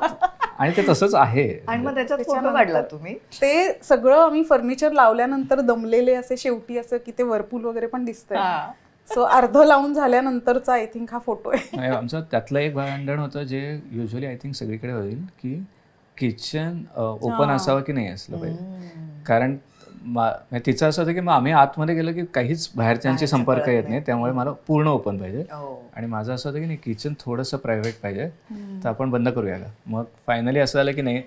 आणि ते तसंच आहे. आणि मग त्याच्यात फोटो काढला तुम्ही. ते सगळं आम्ही फर्निचर लावल्यानंतर दमलेले असे शेवटी असं की ते वर्पूल वगैरे पण दिसतंय. सो अर्ध लावून झाल्यानंतरचा आय थिंक हा फोटो आहे. आमचं त्यातलं एक भांडण होतं जे युजली आय थिंक सगळीकडे होईल की किचन ओपन असावं की नाही असलं पाहिजे. कारण तिचं असं होतं की मग आम्ही आतमध्ये गेलो की काहीच बाहेरच्यांशी संपर्क येत नाही, त्यामुळे मला पूर्ण ओपन पाहिजे. आणि माझं असं होतं की नाही किचन थोडंसं प्रायव्हेट पाहिजे, तर आपण बंद करूया का. मग फायनली असं झालं की नाही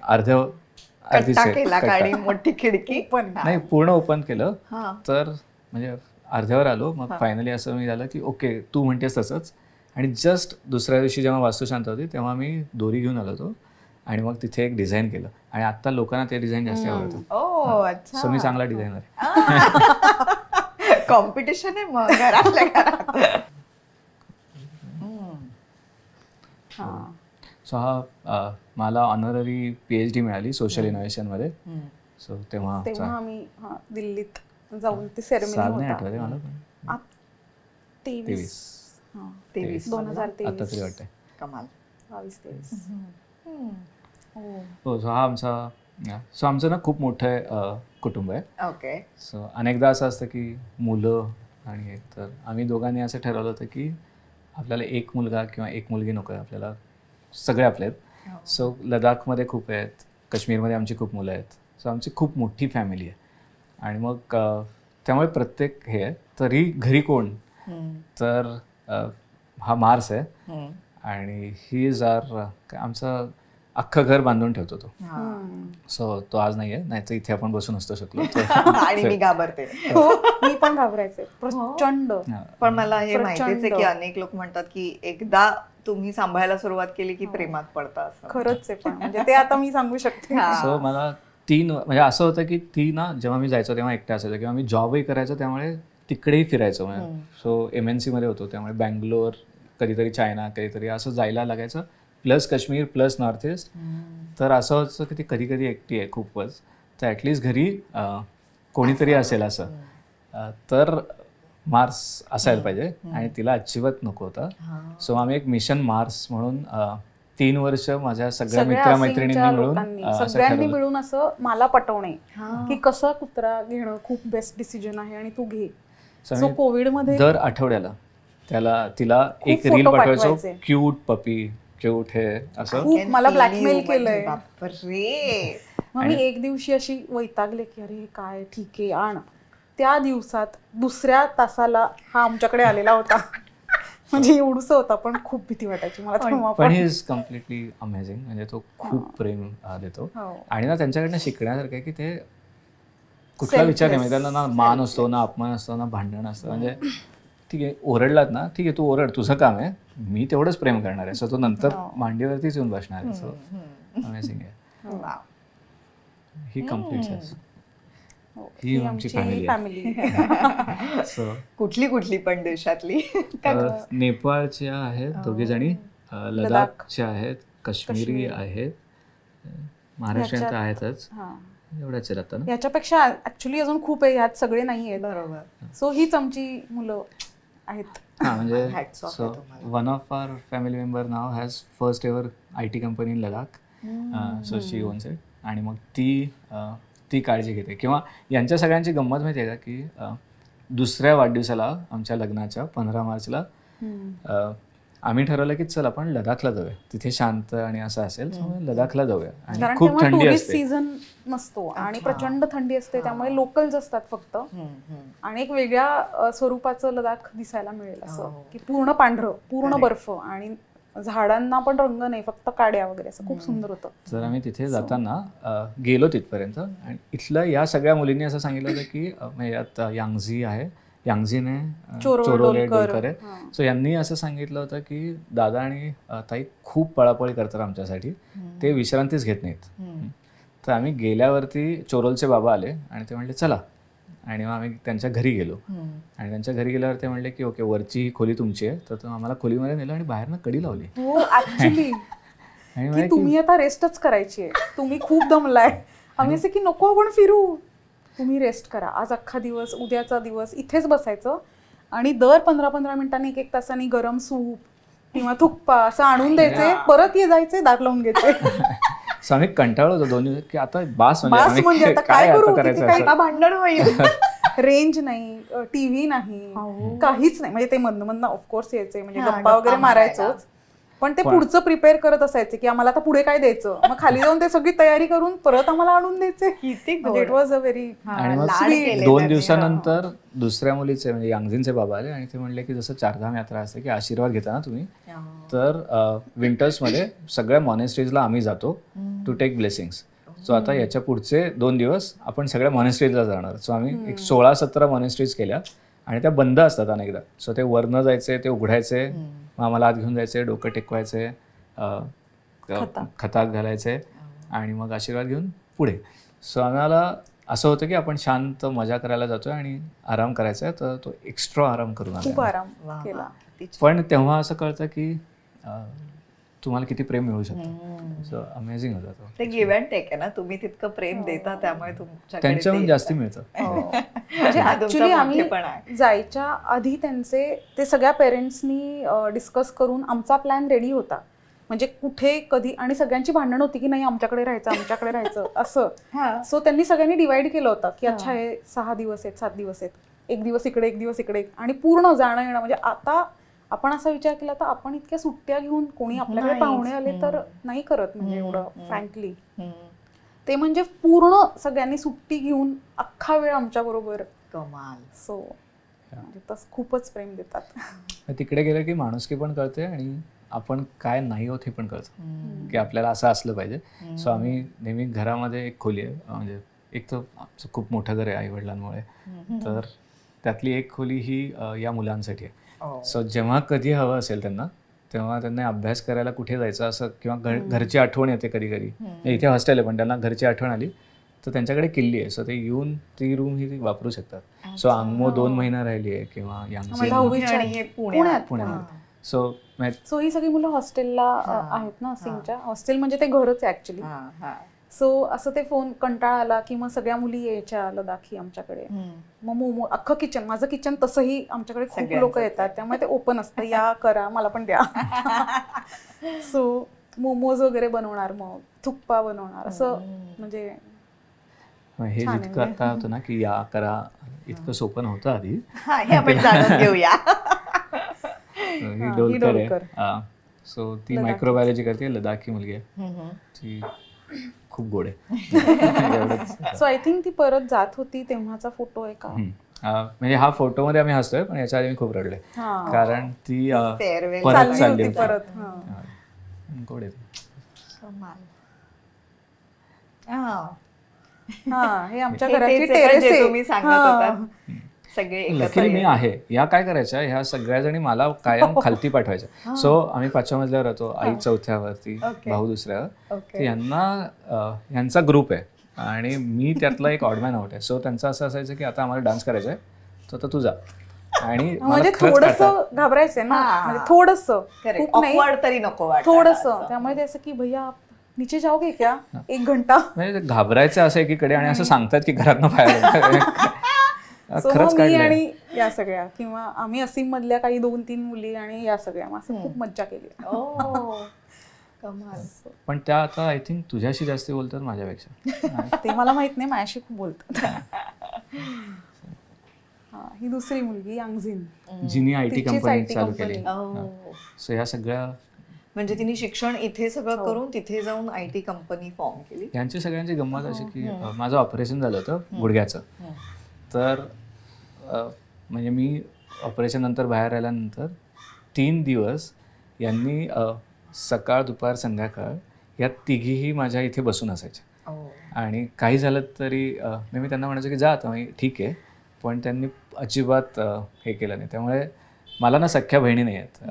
मोठी खिडकी पण नाही पूर्ण ओपन केलं. तर म्हणजे अर्ध्यावर आलो. मग फायनली असं मी झालं की ओके तू म्हणतेस तसंच. आणि जस्ट दुसऱ्या दिवशी जेव्हा वास्तुशांत होती तेव्हा मी दोरी घेऊन आलो होतो आणि मग तिथे एक डिझाईन केलं. आणि आता लोकांना ते डिझाईन जास्त आवडतं. सो मी चांगला डिझायनर आहे. कॉम्पिटिशन आहे मग घरातल्या घरात. सो हा मला ऑनररी PhD मिळाली सोशल इनोव्हेशन मध्ये. सो तेव्हा आम्ही दिल्लीत जाऊन ती सेरेमनी नाही आठवते मला पण 2023 आता तरी वाटतंय. कमाल. 22-23. हो. सो हा आमचं ना खूप मोठं कुटुंब आहे. ओके. सो अनेकदा असं असतं की मुलं आणि एक, तर आम्ही दोघांनी असं ठरवलं होतं की आपल्याला एक मुलगा किंवा एक मुलगी नको आहे, आपल्याला सगळे आपले आहेत. सो लडाखमध्ये खूप आहेत, काश्मीरमध्ये आमची खूप मुलं आहेत. सो आमची खूप मोठी फॅमिली आहे. आणि मग त्यामुळे प्रत्येक हे आहे. तरी घरी कोण, तर हा मार्स आहे. आणि ही इज आमचं अख्खं घर बांधून ठेवतो तो. सो तो आज नाहीये, नाही तर इथे आपण बसून असतो शकलो. आणि मी घाबरते. मी पण घाबरायचे प्रचंड. पण मला हे माहितीच आहे की अनेक लोक म्हणतात की एकदा तुम्ही सांभाळायला सुरुवात केली की प्रेमात पडता. असं खरंच आहे. पण म्हणजे ते आता मी सांगू शकते. सो मला 3 म्हणजे असं होतं की ती ना जेव्हा मी जायचो तेव्हा एकटा असायचं किंवा मी जॉबही करायचो, त्यामुळे तिकडेही फिरायचो. सो MNC मध्ये होतो, त्यामुळे बँगलोर, कधीतरी चायना, कधीतरी असं जायला लागायचं. Plus Kashmir plus north east. तर असं होतं की ती कधी कधी एकटी आहे खूपच, तर ॲटलिस्ट घरी कोणीतरी असेल असं. तर मार्स असायला पाहिजे आणि तिला अजिबात नको होता. सो आम्ही एक मिशन मार्स म्हणून 3 वर्ष माझ्या सगळ्या मित्रमैत्रिणींनी मिळून सगळ्यांनी मिळून असं मला पटवणे की कसं कुत्रा घेणं खूप बेस्ट डिसिजन आहे आणि तू घे. सो कोविडमध्ये दर आठवड्याला तिला एक रील पाठवायचो, क्यूट पपी, क्यूट हे असं. मला ब्लॅकमेल केलंय. मग मी एक दिवशी अशी वैतागले की अरे काय ठीक आहे आण. त्या दिवसात दुसऱ्या तासाला हा आमच्याकडे आलेला होता. म्हणजे एवढंच होता, पण खूप भीती वाटायची मला. पण ही इज कम्प्लिटली अमेझिंग. म्हणजे तो खूप प्रेम देतो. आणि ना त्यांच्याकडनं शिकण्यासारखं आहे की ते कुठला विचार नाही, त्यांना ना मान असतो, ना अपमान असतो, ना भांडण असतं. म्हणजे ठीक आहे ओरडलात ना, ठीक आहे तू ओरड, तुझं काम आहे, मी तेवढंच प्रेम करणार आहे. सो तो नंतर मांडीवरतीच येऊन बसणार आहे. सो अमेझिंग आहे ही कम्प्लीट. ही आमची फॅमिली. सो कुठली पण देशातली? नेपाळच्या आहेत दोघे जणी, लडाखच्या आहेत, काश्मीरी आहेत, महाराष्ट्रीयन तर आहेतच. एवढंच आहे आता. याच्यापेक्षा ऍक्च्युली अजून खूप आहे, ह्यात सगळे नाही आहेत. बरोबर. सो हीच आमची मुलं आहेत. म्हणजे so one of our family member नाव has first ever IT company in Ladakh. So she owns it. आणि मग ती काळजी घेते. किंवा यांच्या सगळ्यांची गंमत माहिती आहे का की दुसऱ्या वाढदिवसाला आमच्या लग्नाच्या 15 मार्चला आम्ही ठरवलं की चल आपण लडाखला जाऊया, तिथे शांत आणि असं असेल, लडाखला जाऊया. आणि खूप थंडी असते, सीझन नसतो आणि प्रचंड थंडी असते, त्यामुळे लोकल्स असतात फक्त. आणि एक वेगळ्या स्वरूपाचं लडाख दिसायला मिळेल असं की पूर्ण पांढरं, पूर्ण बर्फ आणि झाडांना पण रंग नाही, फक्त काड्या वगैरे, असं खूप सुंदर होतं. तर आम्ही तिथे जाताना गेलो तिथपर्यंत आणि इथलं या सगळ्या मुलींनी असं सांगितलं होतं की यात यांगझी आहे, यांगझीने चोरोले आहे. सो यांनी असं सांगितलं होतं की दादा आणि ताई खूप पळापळी करतात आमच्यासाठी, ते विश्रांतीच घेत नाहीत. तर आम्ही गेल्यावरती चोरोलचे बाबा आले आणि ते म्हणले चला आणि मग आम्ही त्यांच्या घरी गेलो. आणि त्यांच्या घरी गेल्यावर ते म्हणले की ओके, वरची ही खोली तुमची आहे. तर आम्हाला खोलीमध्ये नेलं आणि बाहेरनं कडी लावली. हो ऍक्च्युली आणि की म्हणे तुम्ही आता रेस्टच करायची आहे, तुम्ही खूप दमलाय. आम्ही असे की नको आपण फिरू, तुम्ही रेस्ट करा, आज अख्खा दिवस, उद्याचा दिवस इथेच बसायचं आणि दर 15-15 मिनिटांनी 1-1 तासांनी गरम सूप किंवा तुप्पा असं आणून द्यायचे, परत ये जायचे, दार लावून घ्यायचे. सो आम्ही कंटाळलो होतो 2 दिवस की आता बास म्हणजे आता काय करू, किती काय असं. भांडण होईल. रेंज नाही, टीव्ही नाही, काहीच नाही. म्हणजे ते मधनं ऑफकोर्स यायचे, म्हणजे हा, गप्पा वगैरे गप्पा मारायचोच, पण ते पुढचं प्रिपेअर करत असायचे की आम्हाला आता पुढे काय द्यायचं. मग खाली जाऊन ते सगळी तयारी करून परत आम्हाला आणून द्यायचे. It was a very. आणि मग लाड केले 2 त्यांनी. दिवसानंतर दुसऱ्या मुलीचे म्हणजे यांगझीनचे बाबा आले आणि ते म्हणले की जसं चारधाम यात्रा असते की आशीर्वाद घेता ना तुम्ही, तर विंटर्समध्ये सगळ्या मॉनेस्ट्रीजला आम्ही जातो टू टेक ब्लेसिंग्स. सो आता याच्या पुढचे 2 दिवस आपण सगळ्या मॉनेस्ट्रीजला जाणार. सो आम्ही एक 16-17 मॉनेस्ट्रीज केल्या आणि त्या बंद असतात अनेकदा. सो ते वरनं जायचे, ते उघडायचे, मग आम्हाला आत घेऊन जायचे, डोकं टेकवायचे, खताक घालायचे आणि मग आशीर्वाद घेऊन पुढे. सो आम्हाला असं होतं की आपण शांत मजा करायला जातोय आणि आराम करायचा आहे, तर तो एक्स्ट्रा आराम करून खूप आला. आराम केला. पण तेव्हा असं कळतं की तुम्हाला किती प्रेम मिळू शकतं. सो अमेझिंग होता तो. ते गिव्ह अँड टेक आहे ना, तुम्ही तितकं प्रेम देता त्यामुळे तुमच्याकडे त्यांच्याहून जास्ती मिळतं. म्हणजे ऍक्च्युली आम्ही जायच्या आधी ते सगळ्या पेरेंट्सनी डिस्कस करून आमचा प्लॅन रेडी होता. म्हणजे कुठे कधी, आणि सगळ्यांची भांडण होती की नाही आमच्याकडे राहायचं असं. सो त्यांनी सगळ्यांनी डिवाइड केलं होतं की अच्छा हे 6 दिवस आहेत, 7 दिवस आहेत, 1 दिवस इकडे 1 दिवस इकडे, आणि पूर्ण जाणं येणं. म्हणजे आता आपण असा विचार केला तर आपण इतक्या सुट्ट्या घेऊन कोणी आपल्याकडे पाहुणे आले तर नाही करत, म्हणजे एवढं फ्रँकली. ते म्हणजे पूर्ण सगळ्यांनी सुट्टी घेऊन अख्खा वेळ आमच्या बरोबर. कमाल. सो तसं खूपच प्रेम देतात. तिकडे गेलं की माणुसकी पण कळते आणि आपण काय नाही होत हे पण कळतं की आपल्याला असं असलं पाहिजे. सो आम्ही नेहमी घरामध्ये एक खोली आहे, म्हणजे एक तर आमचं खूप मोठं घर आहे आईवडिलांमुळे, तर त्यातली एक खोली ही या मुलांसाठी आहे. सो जेव्हा कधी हवं असेल त्यांना, तेव्हा त्यांना अभ्यास करायला कुठे जायचं असं, किंवा घरची आठवण येते कधी कधी. इथे हॉस्टेल आहे पण त्यांना घरची आठवण आली तर त्यांच्याकडे किल्ली आहे, सो ते येऊन ती रूम ही वापरू शकतात. सो आंगमो 2 महिना राहिली आहे किंवा पुण्यात. सो ही सगळी मुलं हॉस्टेलला आहेत ना, सिंगच्या. हॉस्टेल म्हणजे ते घरच आहे ऍक्च्युली. सो असं ते फोन कंटाळा आला की मग सगळ्या मुली यायच्या लडाखी आमच्याकडे. मग मोमो, अख्खं किचन, माझं किचन तसंही आमच्याकडे खूप लोक येतात त्यामुळे ते ओपन असतं, या करा, मला पण द्या. सो मोमोज वगैरे बनवणार, मग थुप्पा बनवणार, असं. म्हणजे हे जितकं आता होतं ना की या करा, इतकं सोपं नव्हतं आधी. हे आपण जाणून घेऊया. ही डोलकर आहे. सो ती मायक्रोबायोलॉजी करते, लडाखी मुलगी आहे, ती खूप गोड आहे. सो आय थिंक ती परत जात होती तेव्हाचा फोटो आहे का? म्हणजे हा फोटोमध्ये आम्ही हसतोय, पण याच्या आधी मी खूप रडले कारण ती परत चालली होती. गोड आहे. हे आमच्या घराची टेरेस आहे, तुम्ही सांगत होता. सगळे लकीली मी आहे. ह्या काय करायच्या, ह्या सगळ्या जणी मला कायम खालती पाठवायच्या. सो आम्ही 5व्या मजल्यावर राहतो, आई 4थ्यावरती, भाऊ 2ऱ्यावर. यांचा ग्रुप आहे आणि मी त्यातला एक ऑडमॅन आउट आहे. सो त्यांचं असं असायचं की आता आम्हाला डान्स करायचा आहे, तर आता तू जा. आणि म्हणजे थोडंसं घाबरायचं ना, म्हणजे थोडंसं, खूप नाही तरी नको थोडंसं. त्यामुळे ते असं की भैया नीचे जाओगे क्या 1 घंटा, म्हणजे घाबरायचं असं एकीकडे आणि असं सांगतात की घरातनं बाहेर. खरंच मी आणि या सगळ्या, किंवा आम्ही असीम मधल्या काही 2-3 मुली आणि या सगळ्या असं खूप मज्जा केली. पण त्या आता आय थिंक तुझ्याशी जास्त बोलतात माझ्यापेक्षा. ते मला माहित नाही, माझ्याशी खूप बोलतात. ही दुसरी मुलगी यांगझीन, जिनी IT कंपनी चालू केली. सो या सगळ्या, म्हणजे तिने शिक्षण इथे सगळं करून तिथे जाऊन IT कंपनी फॉर्म केली. यांची सगळ्यांची गंमत अशी की माझं ऑपरेशन झालं होतं गुडघ्याचं. तर म्हणजे मी ऑपरेशन नंतर बाहेर आल्यानंतर 3 दिवस यांनी सकाळ, दुपार, संध्याकाळ या तिघीही माझ्या इथे बसून असायच्या. आणि काही झालं तरी मी त्यांना म्हणायचं की जा आता, ठीक आहे. पण त्यांनी अजिबात हे केलं नाही. त्यामुळे मला ना सख्ख्या बहिणी नाही आहेत,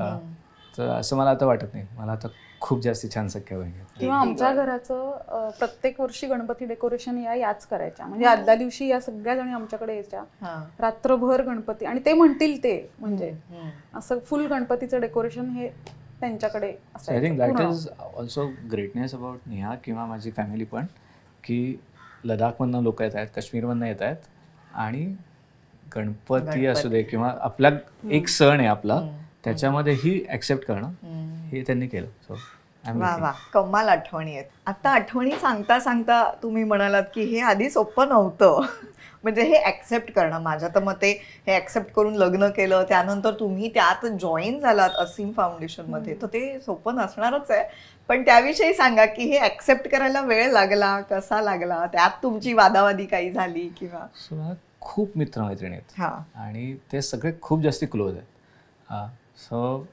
तर असं मला आता वाटत नाही. मला आता खूप जास्ती छान सख्या बहिणी आहेत. किंवा आमच्या घराचं प्रत्येक वर्षी गणपती डेकोरेशन याच करायच्या. म्हणजे आदल्या दिवशी या सगळ्या जणी आमच्याकडे यायच्या, रात्रभर गणपती, आणि ते म्हणतील ते म्हणजे असं फुल गणपतीचं डेकोरेशन हे त्यांच्याकडे I think that is also greatness about Neha किंवा माझी फॅमिली पण, की लडाखमधनं लोक येत आहेत, काश्मीरमधनं येत आहेत, आणि गणपती असू दे किंवा आपला एक सण आहे आपला, त्याच्यामध्येही ऍक्सेप्ट करणं हे त्यांनी केलं. सो वा वा, कमाल आठवणी आहेत. आता आठवणी सांगता सांगता तुम्ही म्हणालात की हे आधी सोपं नव्हतं. म्हणजे हे ऍक्सेप्ट करणं, माझ्या तर मते हे ऍक्सेप्ट करून लग्न केलं, त्यानंतर तुम्ही त्यात जॉईन झालात असीम फाउंडेशन मध्ये, तर ते सोपं नसणारच आहे. पण त्याविषयी सांगा की हे ऍक्सेप्ट करायला वेळ लागला, कसा लागला, त्यात तुमची वादावादी काही झाली किंवा? सो खूप मित्रमैत्रिणी आहेत आणि ते सगळे खूप जास्ती क्लोज आहेत. सो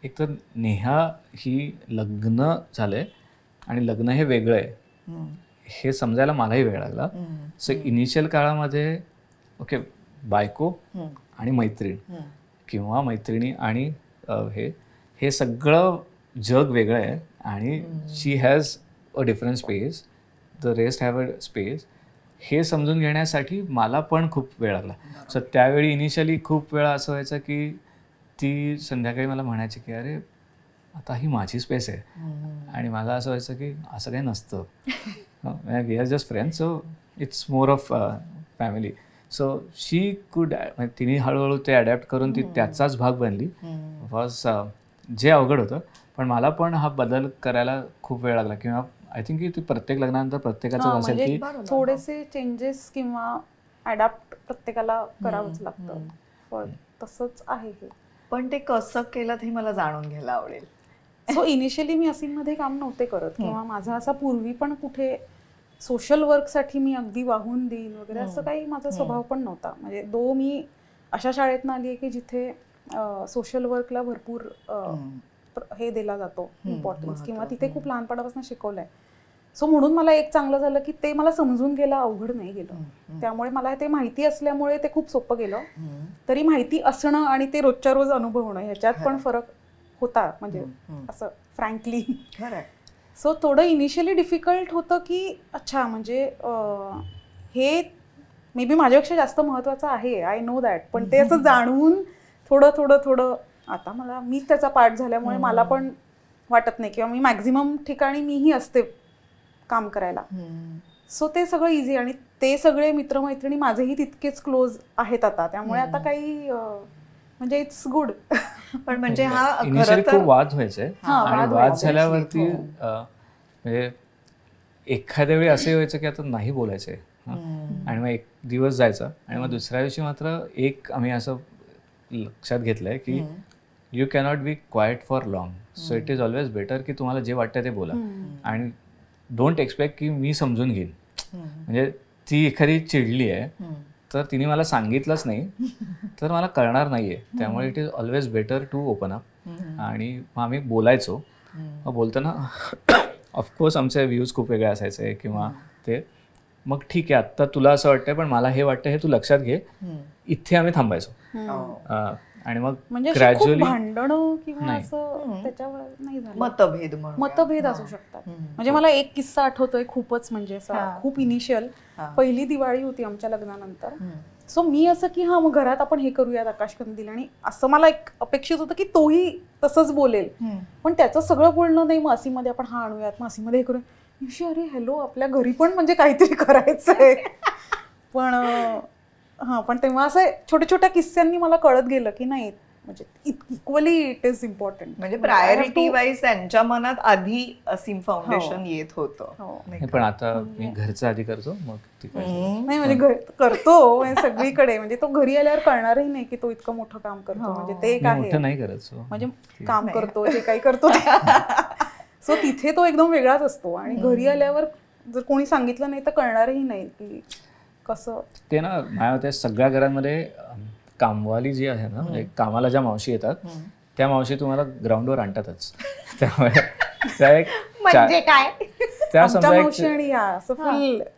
एक तर नेहा ही लग्न झालंय आणि लग्न हे वेगळं आहे हे समजायला मलाही वेळ लागला. सो इनिशियल काळामध्ये ओके, बायको आणि मैत्रीण किंवा मैत्रिणी आणि हे सगळं जग वेगळं आहे आणि she has a different space, the rest have a space, हे समजून घेण्यासाठी मला पण खूप वेळ लागला. सो त्यावेळी इनिशियली खूप वेळा असं व्हायचं की ती संध्याकाळी मला म्हणायची की अरे आता ही माझी स्पेस आहे, आणि मला असं व्हायचं की असं काही नसतं, we are just friends, so it's more of family. So she could, तिने हळूहळू ते अडॅप्ट करून ती त्याचाच भाग बनली. वॉज जे अवघड होतं, पण मला पण हा बदल करायला खूप वेळ लागला. किंवा आय थिंक की ती प्रत्येक लग्नानंतर प्रत्येकाचं असेल की थोडेसे चेंजेस किंवा अडॅप्ट प्रत्येकाला करावंच लागतं. तसंच आहे हे. पण ते कसं केलं हे मला जाणून घ्यायला आवडेल. सो इनिशियली मी असीममध्ये काम नव्हते करत, किंवा माझा असा पूर्वी पण कुठे सोशल वर्कसाठी मी अगदी वाहून देईन वगैरे असं काही माझा स्वभाव पण नव्हता. म्हणजे मी अशा शाळेतनं आली आहे की जिथे सोशल वर्कला भरपूर हे दिला जातो इम्पॉर्टन्स, किंवा तिथे खूप लहानपणापासून शिकवलंय. सो म्हणून मला एक चांगलं झालं की ते मला समजून घ्यायला अवघड नाही गेलं. त्यामुळे मला ते माहिती असल्यामुळे ते खूप सोपं गेलं. तरी माहिती असणं आणि ते रोजच्या रोज अनुभवणं ह्याच्यात पण फरक होता, म्हणजे असं फ्रँकली. सो थोडं इनिशियली डिफिकल्ट होतं की अच्छा म्हणजे हे मे बी माझ्यापेक्षा जास्त महत्त्वाचं आहे, आय नो दॅट. पण ते असं जाणवून थोडं थोडं थोडं आता मीच त्याचा पार्ट झाल्यामुळे मला पण वाटत नाही, किंवा मी मॅक्झिमम ठिकाणी मीही असते काम करायला. सो ते सगळं इझी, आणि ते सगळे मित्रमैत्रिणी माझेही तितकेच क्लोज आहेत आता, त्यामुळे आता काही म्हणजे इट्स गुड. पण म्हणजे हा इनिशियली खूप वाद व्हायचे, आणि वाद झाल्यावरती म्हणजे एखाद्या वेळी असे व्हायचं की आता नाही बोलायचे, आणि मग एक दिवस जायचा, आणि मग दुसऱ्या दिवशी मात्र एक आम्ही असं लक्षात घेतलंय की you cannot be quiet for long. So it is always better की तुम्हाला जे वाटतं ते बोला, आणि डोंट एक्सपेक्ट की मी समजून घेईन. म्हणजे ती एखादी चिडली आहे तर तिने मला सांगितलंच नाही तर मला कळणार नाहीये. त्यामुळे it is always better to open up. आणि मग आम्ही बोलायचो. मग बोलताना ऑफकोर्स आमचे व्ह्यूज खूप वेगळे असायचे किंवा ते, मग ठीक आहे आत्ता तुला असं वाटतंय पण मला हे वाटतं हे तू लक्षात घे, इथे आम्ही थांबायचो. आणि मग ग्रॅज्युअली भांडणं किंवा असं त्याच्यावर नाही झालं, मतभेद असू शकतात. म्हणजे मला एक किस्सा आठवतोय खूपच, म्हणजे खूप इनिशियल पहिली दिवाळी होती आमच्या लग्नानंतर. सो मी असं की हा मग घरात आपण हे करूयात आकाशकंदील, आणि असं मला एक अपेक्षित होतं की तोही तसंच बोलेल. पण त्याचं सगळं बोलणं नाही, मग असीमध्ये आपण हा आणूयात, मग असीमध्ये हे करूया. अरे हॅलो, आपल्या घरी पण म्हणजे काहीतरी करायचंय. पण तेव्हा असं छोट्या छोट्या किस्स्यांनी मला कळत गेलं की नाही, म्हणजे इक्वली इट इज इम्पॉर्टंट. म्हणजे प्रायोरिटी वाईज त्यांच्या मनात आधी असीम फाउंडेशन येत होतं. पण आता मी घरचं आधी करतो, मग नाही म्हणजे करतो सगळीकडे. म्हणजे तो घरी आल्यावर कळणारही नाही की तो इतकं मोठं काम करतो. म्हणजे ते काय नाही करत, म्हणजे काम करतो जे काही करतो. सो तिथे तो एकदम वेगळाच असतो, आणि घरी आल्यावर जर कोणी सांगितलं नाही तर कळणारही नाही की कसं. ते ना माझ्या सगळ्या घरांमध्ये कामवाली जी आहे ना, म्हणजे कामाला ज्या मावशी येतात त्या मावशी तुम्हाला ग्राउंडवर आणतातच. त्यामुळे त्या समजा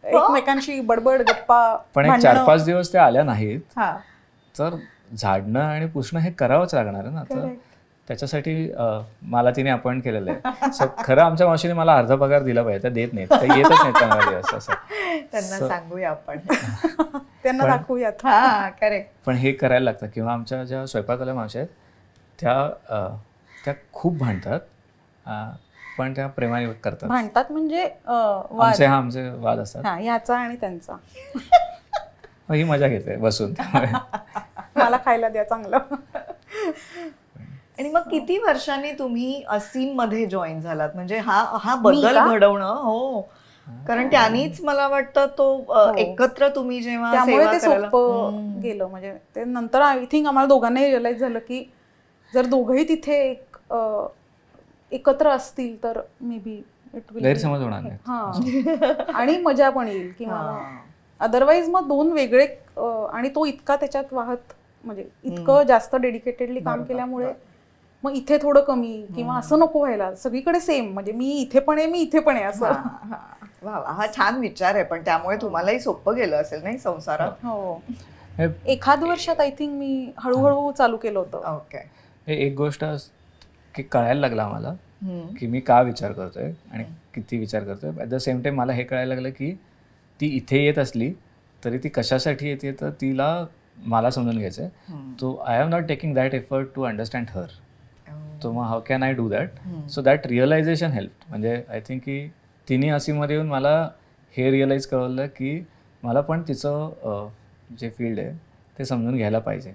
एकमेकांशी बडबड गप्पा. पण एक 4-5 दिवस त्या आल्या नाहीत तर झाडणं आणि पुसणं हे करावंच लागणार आहे ना. त्याच्यासाठी मला तिने अपॉइंट केलेलं आहे. सो खरं आमच्या मावशीने मला अर्धा पगार दिला पाहिजे, त्या देत नाहीत, त्या येतच नाहीत 15 दिवस असं. त्यांना सांगूया आपण. त्यांना दाखवूयात. हा करेक्ट. पण हे करायला लागतं. किंवा आमच्या ज्या स्वयंपाकाला मावशी आहेत त्या खूप भांडतात, पण त्या प्रेमाने करतात. भांडतात म्हणजे आमचे वाद असतात, ह्याचा आणि त्यांचा. ही मजा घेते बसून. मला खायला द्या चांगलं. आणि मग किती वर्षांनी तुम्ही असीम मध्ये जॉईन झालात, म्हणजे हा बदल घडवणं? हो, कारण त्यांनीच मला वाटतं तो एकत्र तुम्ही जेव्हा त्यामुळे ते सोपं गेलं. म्हणजे ते नंतर आय थिंक आम्हाला दोघांनाही रिअलाइज झालं की जर दोघंही तिथे एकत्र असतील तर मे बी गैरसमज होणार नाही आणि मजा पण येईल. किंवा अदरवाईज मग दोन वेगळे, आणि तो इतका त्याच्यात वाहत, म्हणजे इतकं जास्त डेडिकेटेडली काम केल्यामुळे मग इथे थोडं कमी किंवा असं नको व्हायला, सगळीकडे सेम, म्हणजे मी इथे पण आहे, मी इथे पण आहे असं. हा छान विचार आहे. पण त्यामुळे तुम्हालाही सोपं गेलं असेल नाही संसारात? हो, एखाद वर्षात आय थिंक मी हळूहळू चालू केलं होतं. ओके. एक गोष्ट की कळायला लागलं आम्हाला की मी का विचार करतोय आणि किती विचार करतोय. ॲट द सेम टाइम मला हे कळायला लागलं की ती इथे येत असली तरी ती कशासाठी येते तर तिला मला समजून घ्यायचंय. तो I am not taking that effort to understand her. तो मग how can I do that. So that realisation help. म्हणजे आय थिंक की तिने असीमध्ये येऊन मला हे रिअलाईज कळवलं की मला पण तिचं जे फील्ड आहे ते समजून घ्यायला पाहिजे.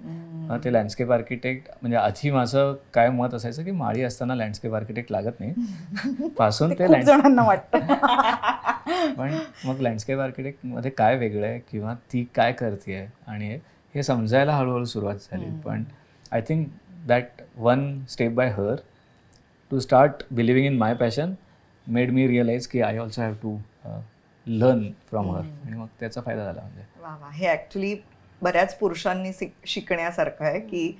ते लँडस्केप आर्किटेक्ट, म्हणजे आधी माझं काय मत असायचं की माळी असताना लँडस्केप आर्किटेक्ट लागत नाही पासून ते जणांना वाटतं. पण मग लँडस्केप आर्किटेक्टमध्ये काय वेगळं आहे किंवा ती काय करते आणि हे समजायला हळूहळू सुरुवात झाली. पण I think that one step by her to start believing in my passion made me realise की I also have to learn from her. आणि मग त्याचा फायदा झाला. म्हणजे वा वा, हे ॲक्च्युली बऱ्याच पुरुषांनी शिकण्यासारखं आहे की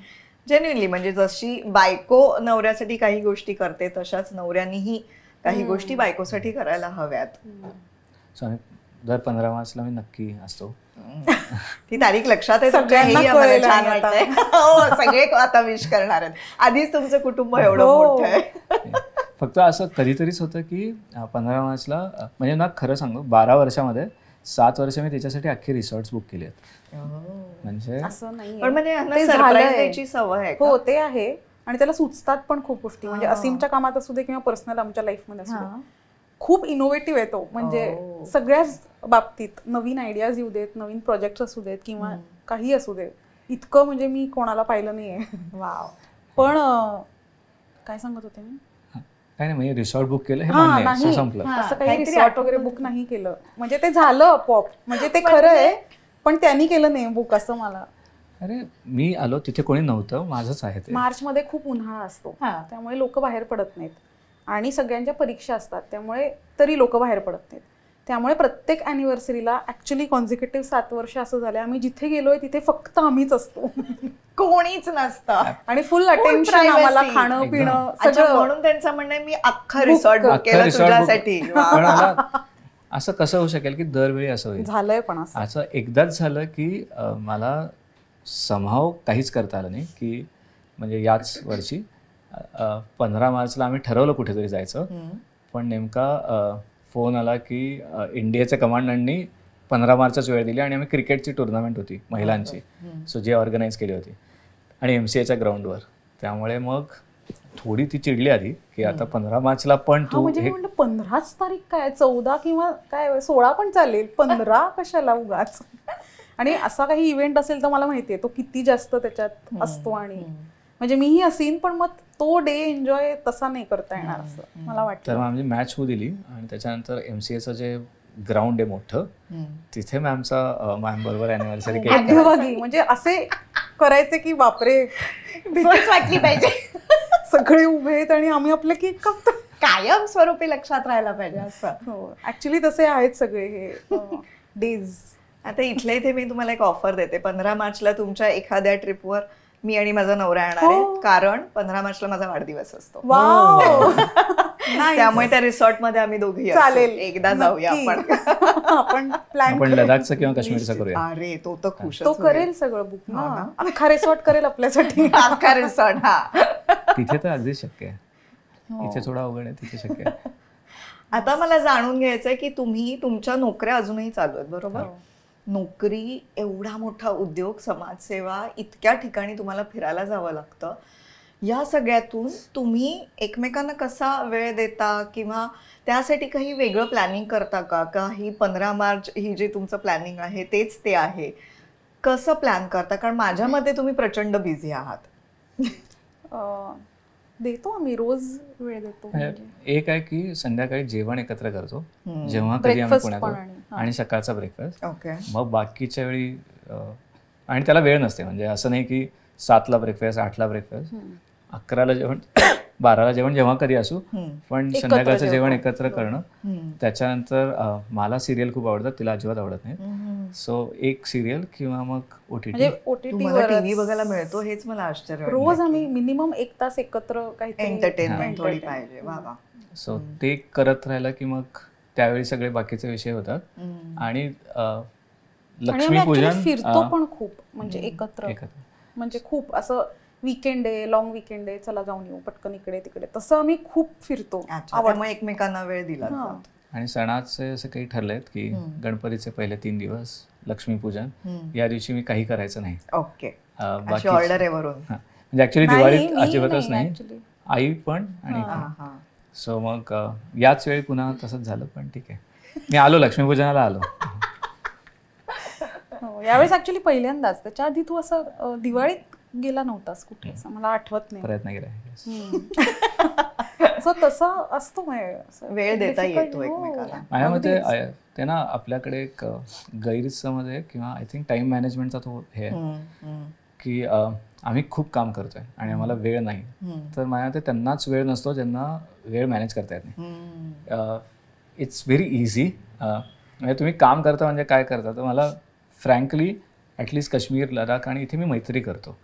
जेन्युइनली, म्हणजे जशी बायको नवऱ्यासाठी काही गोष्टी करते तशाच नवऱ्यांनीही काही गोष्टी बायकोसाठी करायला हव्यात. सो आम्ही दर 15 मार्चला मी नक्की असतो. ती तारीख लक्षात आहे तुमच्या? हेही आम्हाला छान वाटतंय. हो, सगळे आता विश करणार आहेत. आधीच तुमचं कुटुंब एवढं मोठं आहे. फक्त असं कधीतरीच होतं की 15 मार्चला, म्हणजे ना खरं सांगू 12 वर्षामध्ये 7 वर्ष मी त्याच्यासाठी अख्खे रिसॉर्ट्स बुक केले आहेत. म्हणजे असं नाही, पण म्हणजे सरप्राईज द्यायची सवय आहे. हो, ते आहे. आणि त्याला सुचतात पण खूप गोष्टी. म्हणजे असीमच्या कामात असू दे किंवा पर्सनल आमच्या लाईफमध्ये असू दे, खूप इनोव्हेटिव्ह आहे तो. म्हणजे सगळ्याच बाबतीत नवीन आयडियाज येऊ देत, नवीन प्रोजेक्ट असू देत किंवा काही असू देत, इतकं म्हणजे मी कोणाला पाहिलं नाहीये. वाव. पण काय सांगत होते मी? काय नाही, म्हणजे रिसॉर्ट बुक केलं हे मान्य आहे, संपलं. असं काही रिसॉर्ट वगैरे बुक नाही केलं. म्हणजे ते झालं आपोआप. म्हणजे ते खरं आहे, पण त्यांनी केलं नाही बुक असं मला. अरे मी आलो तिथे कोणी नव्हतं, माझंच आहे ते. मार्चमध्ये खूप उन्हाळा असतो, त्यामुळे लोक बाहेर पडत नाहीत आणि सगळ्यांच्या परीक्षा असतात, त्यामुळे तरी लोक बाहेर पडत नाहीत. त्यामुळे प्रत्येक अॅनिव्हर्सरीला ऍक्च्युली कॉन्झिक्युटिव्ह 7 वर्ष असं झालं आम्ही जिथे गेलोय तिथे फक्त आम्हीच असतो, कोणीच नसतं आणि फुल अटेन्शन आम्हाला, खाणं पिणं सगळं. म्हणून त्यांचं म्हणणं आहे मी अख्खा रिसॉर्ट बुक केलं तुझ्यासाठी. असं कसं होऊ शकेल की दरवेळी असं होईल? झालंय पण असं एकदाच झालं की मला समहाव काहीच करता आलं नाही. की म्हणजे याच वर्षी 15 मार्चला आम्ही ठरवलं कुठेतरी जायचं, पण नेमका फोन आला की इंडियाच्या कमांडंटनी 15 मार्चच वेळ दिली आणि आम्ही क्रिकेटची टुर्नामेंट होती महिलांची, सो जे ऑर्गनाईज केली होती आणि MCAच्या ग्राउंडवर. त्यामुळे मग थोडी ती चिडली आधी की आता 15 मार्चला पण तू. म्हणजे 15च तारीख काय, 14 किंवा काय 16 पण चालेल, 15 कशाला उगाच. आणि असा काही इव्हेंट असेल तर मला माहितीये तो किती जास्त त्याच्यात असतो. आणि म्हणजे मीही असीन, पण मग तो डे एन्जॉय तसा नाही करता येणार असं मला वाटतं. तर आमची मॅच होऊ दिली आणि त्याच्यानंतर MCAचं जे ग्राउंड आहे मोठं, तिथे मॅम बरोबर अॅनिव्हर्सरी केली. म्हणजे असे करायचे की बापरे वाटली पाहिजे, सगळे उभे आहेत आणि आम्ही आपलं केक कापतो, कायम स्वरूपी लक्षात राहायला पाहिजे असं. हो, ऍक्च्युली तसे आहेत सगळे हे डेज. आता इथल्या इथे मी तुम्हाला एक ऑफर देते. 15 मार्चला तुमच्या एखाद्या ट्रिपवर मी आणि माझा नवरा येणार आहे, कारण 15 मार्चला माझा वाढदिवस असतो. वाव. त्यामुळे त्या रिसॉर्ट मध्ये आम्ही दोघी चालेल, एकदा जाऊया नक्की. आपण. आपण प्लॅन आपण लडाखचं किंवा काश्मीरचं करूया. अरे तो तर खुश तो करेल सगळं बुक ना, अख्खा रिसॉर्ट करेल आपल्यासाठी. अख्खा रिसॉर्ट. हा तिथे तर अगदी शक्य आहे, इथे थोडा अवघड आहे, तिथे शक्य आहे. आता मला जाणून घ्यायचंय की तुम्ही तुमच्या नोकऱ्या अजूनही चालू आहेत बरोबर. नोकरी, एवढा मोठा उद्योग, समाजसेवा, इतक्या ठिकाणी तुम्हाला फिरायला जावं लागतं. या सगळ्यातून तुम्ही एकमेकांना कसा वेळ देता किंवा त्यासाठी काही वेगळं प्लॅनिंग करता का? ही 15 मार्च ही जे तुमचं प्लॅनिंग आहे तेच ते आहे, कसं प्लॅन करता? कारण माझ्या मते तुम्ही प्रचंड बिझी आहात. देतो आम्ही रोज वेळ देतो. एक आहे की संध्याकाळी जेवण एकत्र करतो जेव्हा कधी आम्ही पुण्यात, आणि सकाळचा ब्रेकफास्ट. ओके. मग बाकीच्या वेळी आणि त्याला वेळ नसते, म्हणजे असं नाही की 7ला ब्रेकफास्ट, 8ला ब्रेकफास्ट, 11ला जेवण, 12ला जेवण, जेव्हा कधी असू, पण संध्याकाळचं जेवण एकत्र करणं. त्याच्यानंतर मला सिरियल खूप आवडतात, तिला अजिबात आवडत नाही. सो एक सिरियल किंवा मग OTT. टीव्ही बघायला मिळतो हेच मला आश्चर्य. रोज आम्ही मिनिमम 1 तास एकत्र काहीतरी एंटरटेनमेंट थोडी पाहिजे. वा. सो ते करत राहिलं की मग त्यावेळी सगळे बाकीचे विषय होतात. आणि लक्ष्मीपूजन फिरतो पण खूप, म्हणजे एकत्र, म्हणजे खूप असं वीकेंड आहे, लॉंग वीकेंड आहे, चला जाऊन येऊ पटकन इकडे तिकडे, तसं आम्ही खूप फिरतो. त्यामुळे एकमेकांना वेळ दिला. आणि सणाचे असे काही ठरलेत की गणपतीचे पहिले 3 दिवस, लक्ष्मीपूजन, या दिवशी मी काही करायचं नाही. ओके. बाकी ऑर्डर आहे वरून. म्हणजे ऍक्च्युली दिवाळीत अजिबातच नाही, आई पण आणि. सो मग याच वेळी पुन्हा तसंच झालं, पण ठीक आहे, मी आलो लक्ष्मीपूजनाला आलो. यावेळेस ऍक्च्युली पहिल्यांदाच. त्याच्या आधी तू असं दिवाळीत गेला नव्हतास कुठे, असं मला आठवत नाही. प्रयत्न केला. सो तसं असतो, वेळ देता येतो एकमेकाला. माझ्या मते ते ना आपल्याकडे एक गैरसमज आहे किंवा आय थिंक टाइम मॅनेजमेंटचा तो हे आहे की आम्ही खूप काम करतोय आणि आम्हाला वेळ नाही. तर माझ्या मते त्यांनाच वेळ नसतो ज्यांना वेळ मॅनेज करता येत नाही. It's very easy. म्हणजे तुम्ही काम करता म्हणजे काय करता, तर मला फ्रँकली ॲटलिस्ट काश्मीर, लडाख आणि इथे मी मैत्री करतो.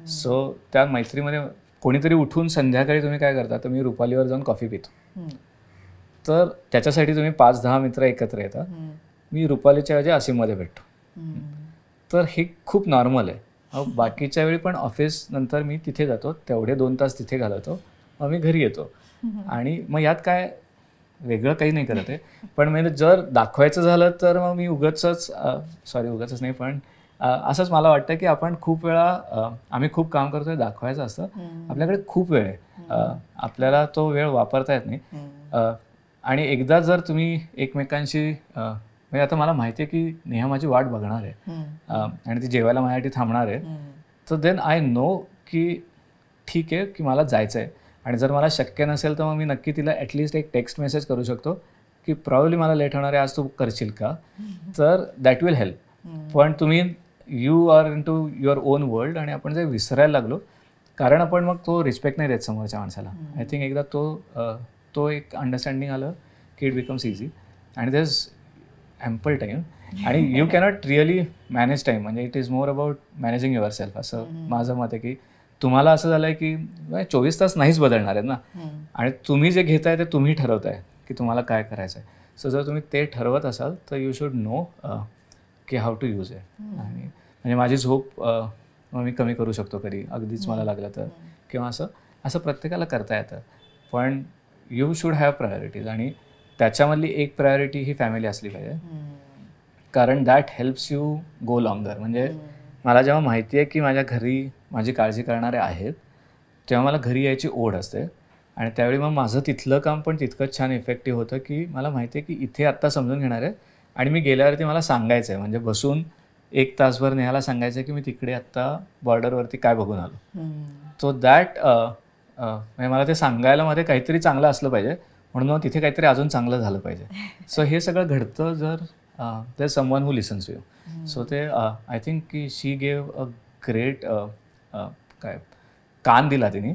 सो त्या मैत्रीमध्ये कोणीतरी उठून संध्याकाळी तुम्ही काय करता, तर मी रुपालीवर जाऊन कॉफी पितो. तर त्याच्यासाठी तुम्ही 5-10 मित्र एकत्र येतात. मी रुपालीच्या ऐवजी असीममध्ये भेटतो. तर हे खूप नॉर्मल आहे. बाकीच्या वेळी पण ऑफिस नंतर मी तिथे जातो, तेवढे 2 तास तिथे घालवतो, मग मी घरी येतो. आणि मग यात काय वेगळं काही नाही करत आहे. पण म्हणजे जर दाखवायचं झालं तर मग मी उगाचच नाही, पण असंच मला वाटतं की आपण खूप वेळा आम्ही खूप काम करतोय, दाखवायचं असतं. आपल्याकडे खूप वेळ आहे, आपल्याला तो वेळ वापरता येत नाही. आणि एकदा जर तुम्ही एकमेकांशी, म्हणजे आता मला माहिती आहे की नेहा माझी वाट बघणार आहे आणि ती जेवायला माझ्यासाठी थांबणार आहे, तर देन आय नो की ठीक आहे की मला जायचं आहे. आणि जर मला शक्य नसेल तर मग मी नक्की तिला ॲटलिस्ट एक टेक्स्ट मेसेज करू शकतो की प्रॉब्ली मला लेट होणार आहे, आज तू करशील का? तर दॅट विल हेल्प. पण तुम्ही you are in to your own world आणि आपण जे विसरायला लागलो, कारण आपण मग तो रिस्पेक्ट नाही देत समोरच्या माणसाला. आय थिंक एकदा तो एक अंडरस्टँडिंग आलं की इट बिकम्स इझी आणि देर इज ॲम्पल टाईम. आणि you cannot really manage time, म्हणजे it is more about managing your self, असं माझं मत आहे. की तुम्हाला असं झालं आहे की 24 तास नाहीच बदलणार आहेत ना, आणि तुम्ही जे घेताय ते तुम्ही ठरवताय की तुम्हाला काय करायचं आहे. सो जर तुम्ही ते ठरवत असाल तर यू शुड नो की हाऊ टू यूज इट. आणि म्हणजे माझी झोप मी कमी करू शकतो कधी अगदीच मला लागलं तर, किंवा असं प्रत्येकाला करता येतं. पण यू शुड हॅव प्रायोरिटीज, आणि त्याच्यामधली एक प्रायोरिटी ही फॅमिली असली पाहिजे, कारण that helps you go longer. म्हणजे मला जेव्हा माहिती आहे की माझ्या घरी माझी काळजी करणारे आहेत, तेव्हा मला घरी यायची ओढ असते. आणि त्यावेळी मग माझं तिथलं काम पण तितकंच छान इफेक्टिव्ह होतं की मला माहिती आहे की इथे आत्ता समजून घेणार आहे आणि मी गेल्यावरती मला सांगायचं आहे, म्हणजे बसून 1 तासभर नेहाला सांगायचं आहे की मी तिकडे आत्ता बॉर्डरवरती काय बघून आलो. सो दॅट म्हणजे मला ते सांगायला मध्ये काहीतरी चांगलं असलं पाहिजे, म्हणून मग तिथे काहीतरी अजून चांगलं झालं पाहिजे. सो हे सगळं घडतं जर there someone who listens you. So ते आय थिंक की शी गेव अ ग्रेट कान दिला तिने,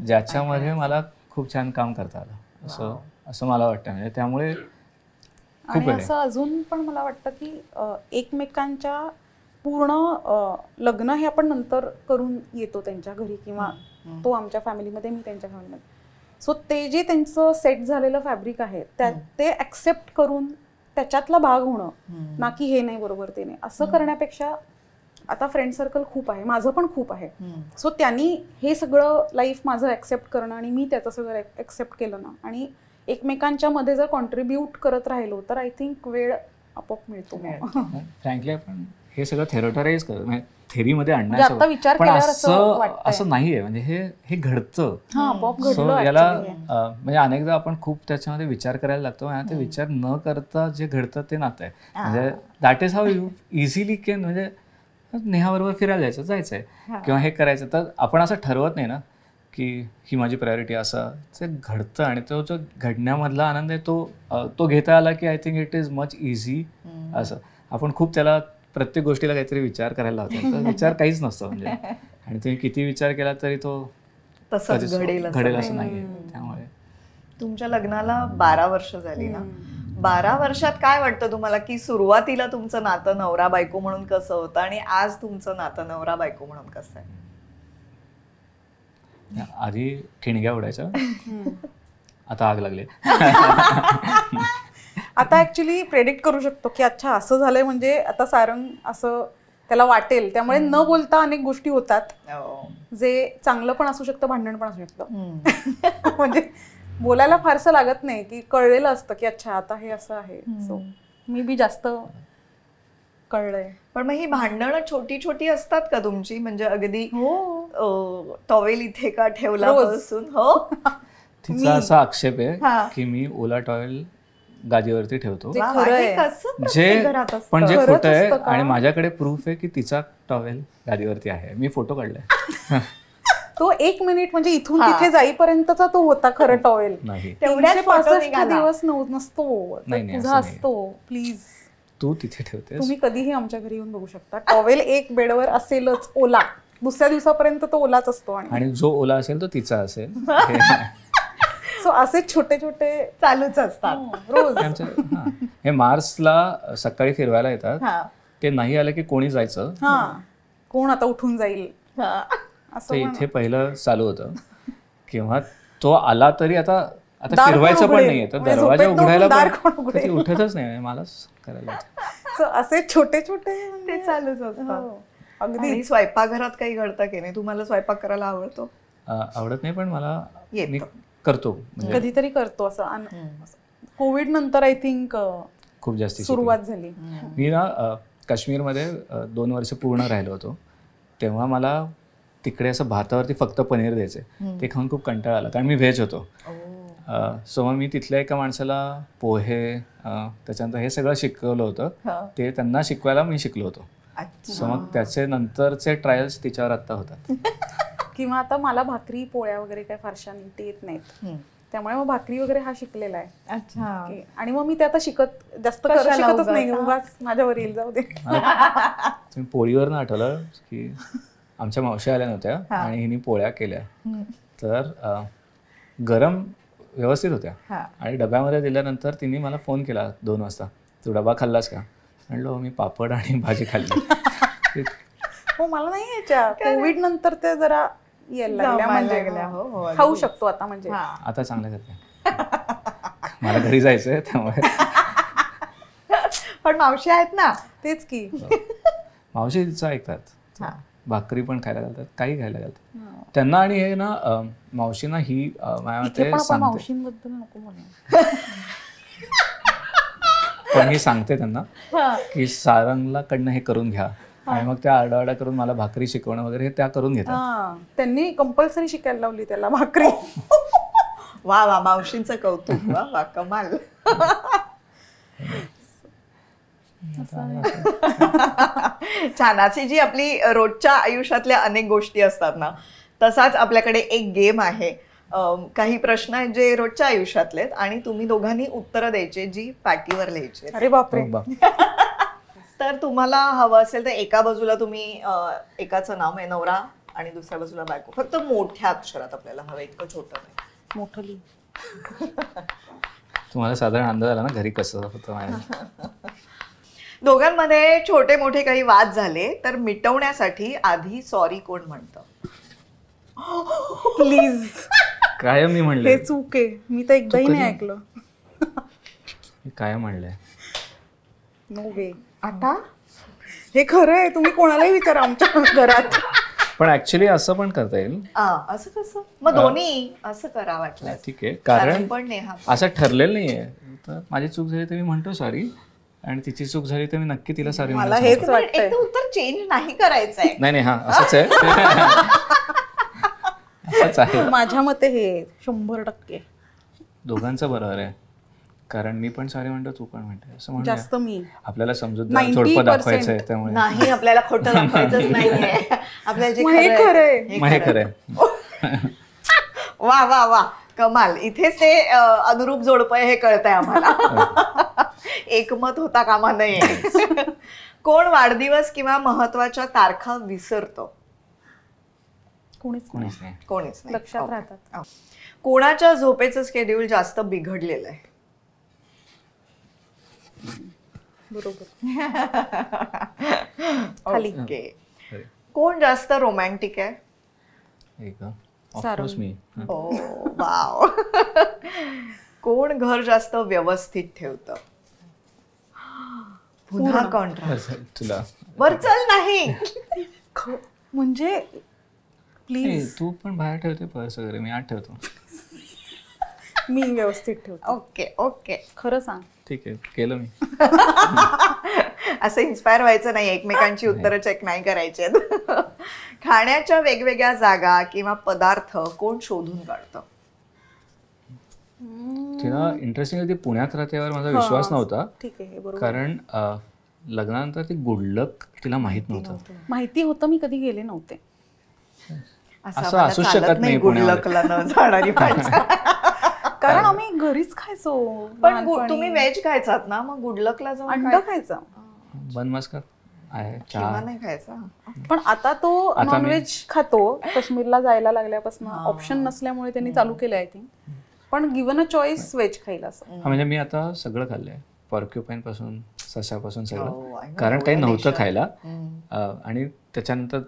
ज्याच्यामध्ये मला खूप छान काम करता आलं, असं मला वाटतं. म्हणजे त्यामुळे आणि असं अजून पण मला वाटतं की एकमेकांच्या पूर्ण लग्न हे आपण नंतर करून येतो त्यांच्या घरी, किंवा तो आमच्या फॅमिलीमध्ये, मी त्यांच्या फॅमिलीमध्ये. सो ते जे त्यांचं सेट झालेलं फॅब्रिक आहे ते ऍक्सेप्ट करून त्याच्यातला भाग होणं, ना की हे नाही बरोबर ते नाही असं करण्यापेक्षा, आता फ्रेंड सर्कल खूप आहे, माझं पण खूप आहे, सो त्यांनी हे सगळं लाईफ माझं ऍक्सेप्ट करणं आणि मी त्याचं सगळं ऍक्सेप्ट केलं ना, आणि एकमेकांच्या मध्ये जर कॉन्ट्रीब्यूट करत राहिलो तर आय थिंक वेळ आपोआप मिळतो. फ्रँकली आपण हे सगळं थेरटराईज करत म्हणजे थेरीमध्ये आता आणण्याचं, विचार पण केल्यावर असं वाटतंय. असं नाहीये. म्हणजे हे घडतं. आपोआप So घडलं याला actually हे. म्हणजे अनेकदा आपण खूप त्याच्यामध्ये विचार करायला लागतो आणि ते विचार न करता जे घडतं ते नातं आहे. म्हणजे that is how you easily can, म्हणजे नेहाबरोबर फिरायला जायचंय किंवा हे करायचं, तर आपण असं ठरवत नाही ना की ही माझी प्रायोरिटी, असं ते घडतं. आणि तो जो घडण्यामधला आनंद आहे तो घेता आला की I think it is much easy. असं आपण खूप त्याला प्रत्येक गोष्टीला काहीतरी विचार करायला लावतो, तर विचार काहीच नसतो म्हणजे. आणि तुम्ही किती विचार केला तरी तो तसंच घडेल असं नाहीये. त्यामुळे तुमच्या लग्नाला 12 वर्ष झाली ना, 12 वर्षात काय वाटतं तुम्हाला की सुरुवातीला तुमचं नातं नवरा बायको म्हणून कसं होतं आणि आज तुमचं नातं नवरा बायको म्हणून कसं आहे? आधी ठिणग्या उडायच्या, आता आग लागली. आता ऍक्च्युली प्रेडिक्ट करू शकतो की अच्छा असं झालंय, म्हणजे आता सारंग असं त्याला वाटेल, त्यामुळे न बोलता अनेक गोष्टी होतात, जे चांगलं पण असू शकतं, भांडण पण असू शकतं. म्हणजे बोलायला फारसं लागत नाही, की कळलेलं असतं की अच्छा आता हे असं आहे. सो मी बी जास्त कळलंय. पण मग ही भांडणं छोटी छोटी असतात का तुमची? म्हणजे अगदी टॉवेल इथे का ठेवला पासून? हो, तिचा असा आक्षेप आहे की मी ओला टॉवेल गादीवरती ठेवतो, जे खोटं आहे. आणि माझ्याकडे प्रूफ आहे की तिचा टॉवेल गादीवरती आहे. मी फोटो काढलाय. तो 1 मिनिट म्हणजे इथून तिथे जाईपर्यंतचा तो होता खरं टॉवेल. नाही, 365 दिवस नसतो, नाही, तुझा असतो. प्लीज तू तिथे ठेवतेस. तुम्ही कधीही आमच्या घरी येऊन बघू शकता, टॉवेल एक बेडवर असेलच ओला, दुसऱ्या दिवसापर्यंत तो ओलाच असतो. आणि जो ओला असेल तो तिचा असेल. सो असे छोटे छोटे चालूच असतात रोज. हे मार्सला सकाळी फिरवायला येतात, ते नाही आलं की कोणी जायचं, कोण आता उठून जाईल असं. इथे पहिलं चालू होतं. किंवा तो आला तरी आता फिरवायचं पण नाहीये, तर दरवाजा उघडायला पण उठतच नाही, मलाच करायला. असे छोटे छोटे ते चालूच असतात. अगदी स्वयंपाकघरात काही घडतं की नाही? तुम्हाला स्वयंपाक करायला आवडतो? आवडत नाही, पण मला मी करतो, कधीतरी करतो. असं कोविड नंतर आय थिंक खूप जास्त सुरुवात झाली. मी ना काश्मीरमध्ये 2 वर्ष पूर्ण राहिलो होतो, तेव्हा मला तिकडे असं भातावरती फक्त पनीर द्यायचे. ते खाऊन खूप कंटाळा आला, कारण मी व्हेज होतो. सो मग मी तिथल्या एका माणसाला पोहे, त्याच्यानंतर हे सगळं शिकवलं होतं. ते त्यांना शिकवायला मी शिकलो होतो. सो मग त्याचे नंतरचे ट्रायल्स तिच्यावर आता होतात. किंवा आता मला भाकरी पोळ्या वगैरे काय फारशा नीट येत नाहीत, त्यामुळे मग भाकरी वगैरे हा शिकलेला आहे. अच्छा. आणि मग मी ते आता जास्त शिकतच नाही, उगाच माझ्यावर येईल, जाऊ दे. तुम्ही पोळीवर ना आठवलं की आमच्या मावशी आल्या नव्हत्या आणि हिने पोळ्या केल्या, तर गरम व्यवस्थित होत्या. आणि डब्यामध्ये दिल्यानंतर तिने मला फोन केला 2 वाजता, तू डबा खाल्लास का? म्हणलो मी पापड आणि भाजी खाल्ली. हो, मला नाही यायच्या. कोविड नंतर ते जरा यायला लागल्या, म्हणजे खाऊ शकतो आता. म्हणजे आता चांगलं करते. मला घरी जायचंय त्यामुळे. पण मावशी आहेत ना, तेच की. मावशी तिचं ऐकतात, भाकरी पण खायला घालतात, काही खायला घालतात त्यांना. आणि हे ना मावशींना ही माझ्या मते मावशींबद्दल नको म्हणून, पण ही सांगते त्यांना की सारंगला कडनं हे करून घ्या, आणि मग त्या आरडाओरडा करून मला भाकरी शिकवणं वगैरे हे त्या करून घेतात. त्यांनी कंपल्सरी शिकायला लावली त्याला भाकरी. वा वा, मावशींचं कौतुक. वा वा, कमाल. छान. अशी जी आपली रोजच्या आयुष्यातल्या अनेक गोष्टी असतात ना, तसाच आपल्याकडे एक गेम आहे. काही प्रश्न आहेत जे रोजच्या आयुष्यातले आहेत आणि तुम्ही दोघांनी उत्तरं द्यायचे, जी पाटीवर लिहायची. अरे बापरे. तर तुम्हाला हवं असेल तर एका बाजूला तुम्ही एकाचं नाव आहे नवरा आणि दुसऱ्या बाजूला बायको. फक्त मोठ्या अक्षरात आपल्याला हवं, इतकं छोटं नाही. मोठं लिह. तुम्हाला साधारण अंदाज आला ना घरी कसं होतं. दोघांमध्ये छोटे मोठे काही वाद झाले तर मिटवण्यासाठी आधी सॉरी कोण म्हणतं? प्लीज. कायम मी हे म्हणलंय, चूक आहे, मी तर एकदाही तू नाही कधी- ऐकलं. मी कायम म्हणलंय. नो वे. आता हे खरं आहे, तुम्ही कोणालाही विचारा आमच्या घरात. पण ऍक्च्युली असं पण करता येईल. असं कसं मग दोन्ही असं करा वाटलं. ठीक आहे, कारण पण नेहा असं ठरलेलं नाहीये. तर माझी चूक झाली तर मी म्हणतो सॉरी, आणि तिची चूक झाली तर मी नक्की तिला सॉरी मला हेच पण वाटतंय. एकदा उत्तर चेंज नाही करायचंय. नाही हा असंच आहे. असंच आहे. माझ्या मते हे 100% दोघांचं बरोबर आहे, कारण मी पण सॉरी म्हणतो, तू पण म्हणते, असं म्हणूया. जास्त मी आपल्याला समजूतदार 90% जोडपं दाखवायचं आहे, त्यामुळे नाही आपल्याला खोटं दाखवायचंच नाहीये. आपल्याला जे मग हे खरं खरं आहे, आहे. हे मग हे खरं खरं आहे. आहे. वा वा वा कमाल. इथेच ते अनुरूप जोडपं हे कळतंय आम्हाला. एकमत होता कामा नये. कोण वाढदिवस किंवा महत्वाच्या तारखा विसरतो? कोणीच नाही. कोणीच नाही. कोणीच नाही. लक्षात ओके. राहतात. कोणाच्या झोपेचं शेड्यूल जास्त बिघडलेलं आहे? बरोबर. खाली. ओके. खरं. कोण जास्त रोमॅन्टिक आहे? एक ऑफकोर्स सारंग. मी. ओ वाव. कोण घर जास्त व्यवस्थित ठेवतं? पुन्हा कॉन्ट्रास्ट. तुला वरचल नाही. म्हणजे ए, प्लीज तू पण बाहेर ठेवते पर्स वगैरे, मी आत ठेवतो. मी व्यवस्थित ठेवतो. Okay okay. खरं सांग. ठीक आहे, केलं मी. असं इन्स्पायर व्हायचं नाही, एकमेकांची उत्तरं चेक नाही करायची. खाण्याच्या वेगवेगळ्या जागा किंवा पदार्थ कोण शोधून काढतं? तिला इंटरेस्टिंग ती पुण्यात राहतेवर माझा विश्वास नव्हता, ठीक आहे, हे बरोबर. कारण लग्नानंतर ती गुडलक तिला माहित नव्हतं. माहिती होतं, मी कधी गेले नव्हते. असं आम्हाला असूच चालत शकत नाही गुडलकला न जाणारी माणसं. कारण आम्ही घरीच खायचो. पण लहानपणी. तुम्ही व्हेज खायचात ना, मग गुडलकला जाऊन अंडा खायचा. बन मस्कर आहे, किंवा चहा. नाही खायचा. पण आता तो आता मी- नॉनव्हेज खातो. काश्मीरला जायला लागल्यापासून ऑप्शन नसल्यामुळे त्यांनी चालू केलं आय थिंक. पण गिव्हन अ चॉईस व्हेज खाईल असं. हा, म्हणजे मी आता सगळं खाल्लंय, पॉर्क्युपाईन पासून सशापासून हो, सगळं, I know, कारण काही एवढं नव्हतं देशात. खायला. हम्म. आणि त्याच्यानंतर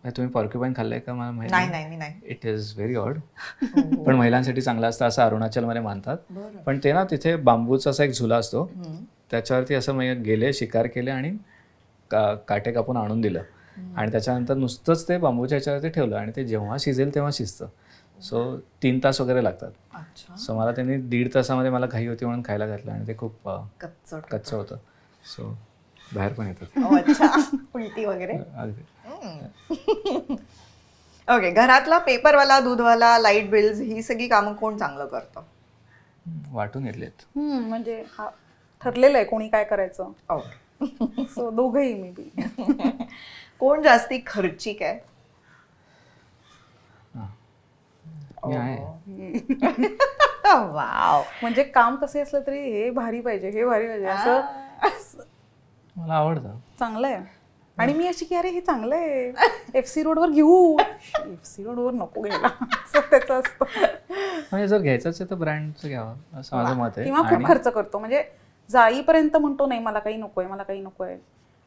तुम्ही पॉर्क्युपाईन खाल्लंय का मला माहिती नाही नाही मी नाही. It is very odd. पण महिलांसाठी चांगलं असतं असं अरुणाचलमध्ये मानतात. बरं. पण ते ना तिथे बांबूचा असा एक झुला असतो, हम्म. त्याच्यावरती असं म्हणजे गेले, शिकार केले आणि काटे कापून आणून दिलं, आणि त्याच्यानंतर नुसतंच ते बांबूच्या ह्याच्यावरती ठेवलं, आणि ते जेव्हा शिजेल तेव्हा शिजतं. सो 3 तास वगैरे लागतात. अच्छा. सो मला त्यांनी 1.5 तासामध्ये मला घाई होती म्हणून खायला घातलं, आणि ते खूप कच्चट. कच्चं होतं. सो बाहेर पण येतात. ओ, अच्छा. उलटी वगैरे. अगदी. ओके. घरातला पेपरवाला, दूधवाला, लाईट बिल्स ही सगळी कामं कोण चांगलं करतं? वाटून घेतलेत. म्हणजे हा ठरलेलं आहे कोणी काय करायचं. ओके. सो दोघंही मे बी. कोण जास्ती खर्चिक आहे? मी आहे. वाव. म्हणजे काम कसे असलं तरी हे भारी पाहिजे, हे भारी पाहिजे असं मला आवडतं. चांगलं आहे. आणि मी अशी की अरे हे चांगलं आहे, FC रोडवर घेऊ. FC रोडवर नको घ्यायला असं त्याचं असतं. म्हणजे जर घ्यायचंच आहे तर ब्रँडचं घ्यावं, असं माझं मत आहे. किंवा खूप खर्च करतो, म्हणजे जाईपर्यंत म्हणतो नाही मला काही नकोय, मला काही नकोय,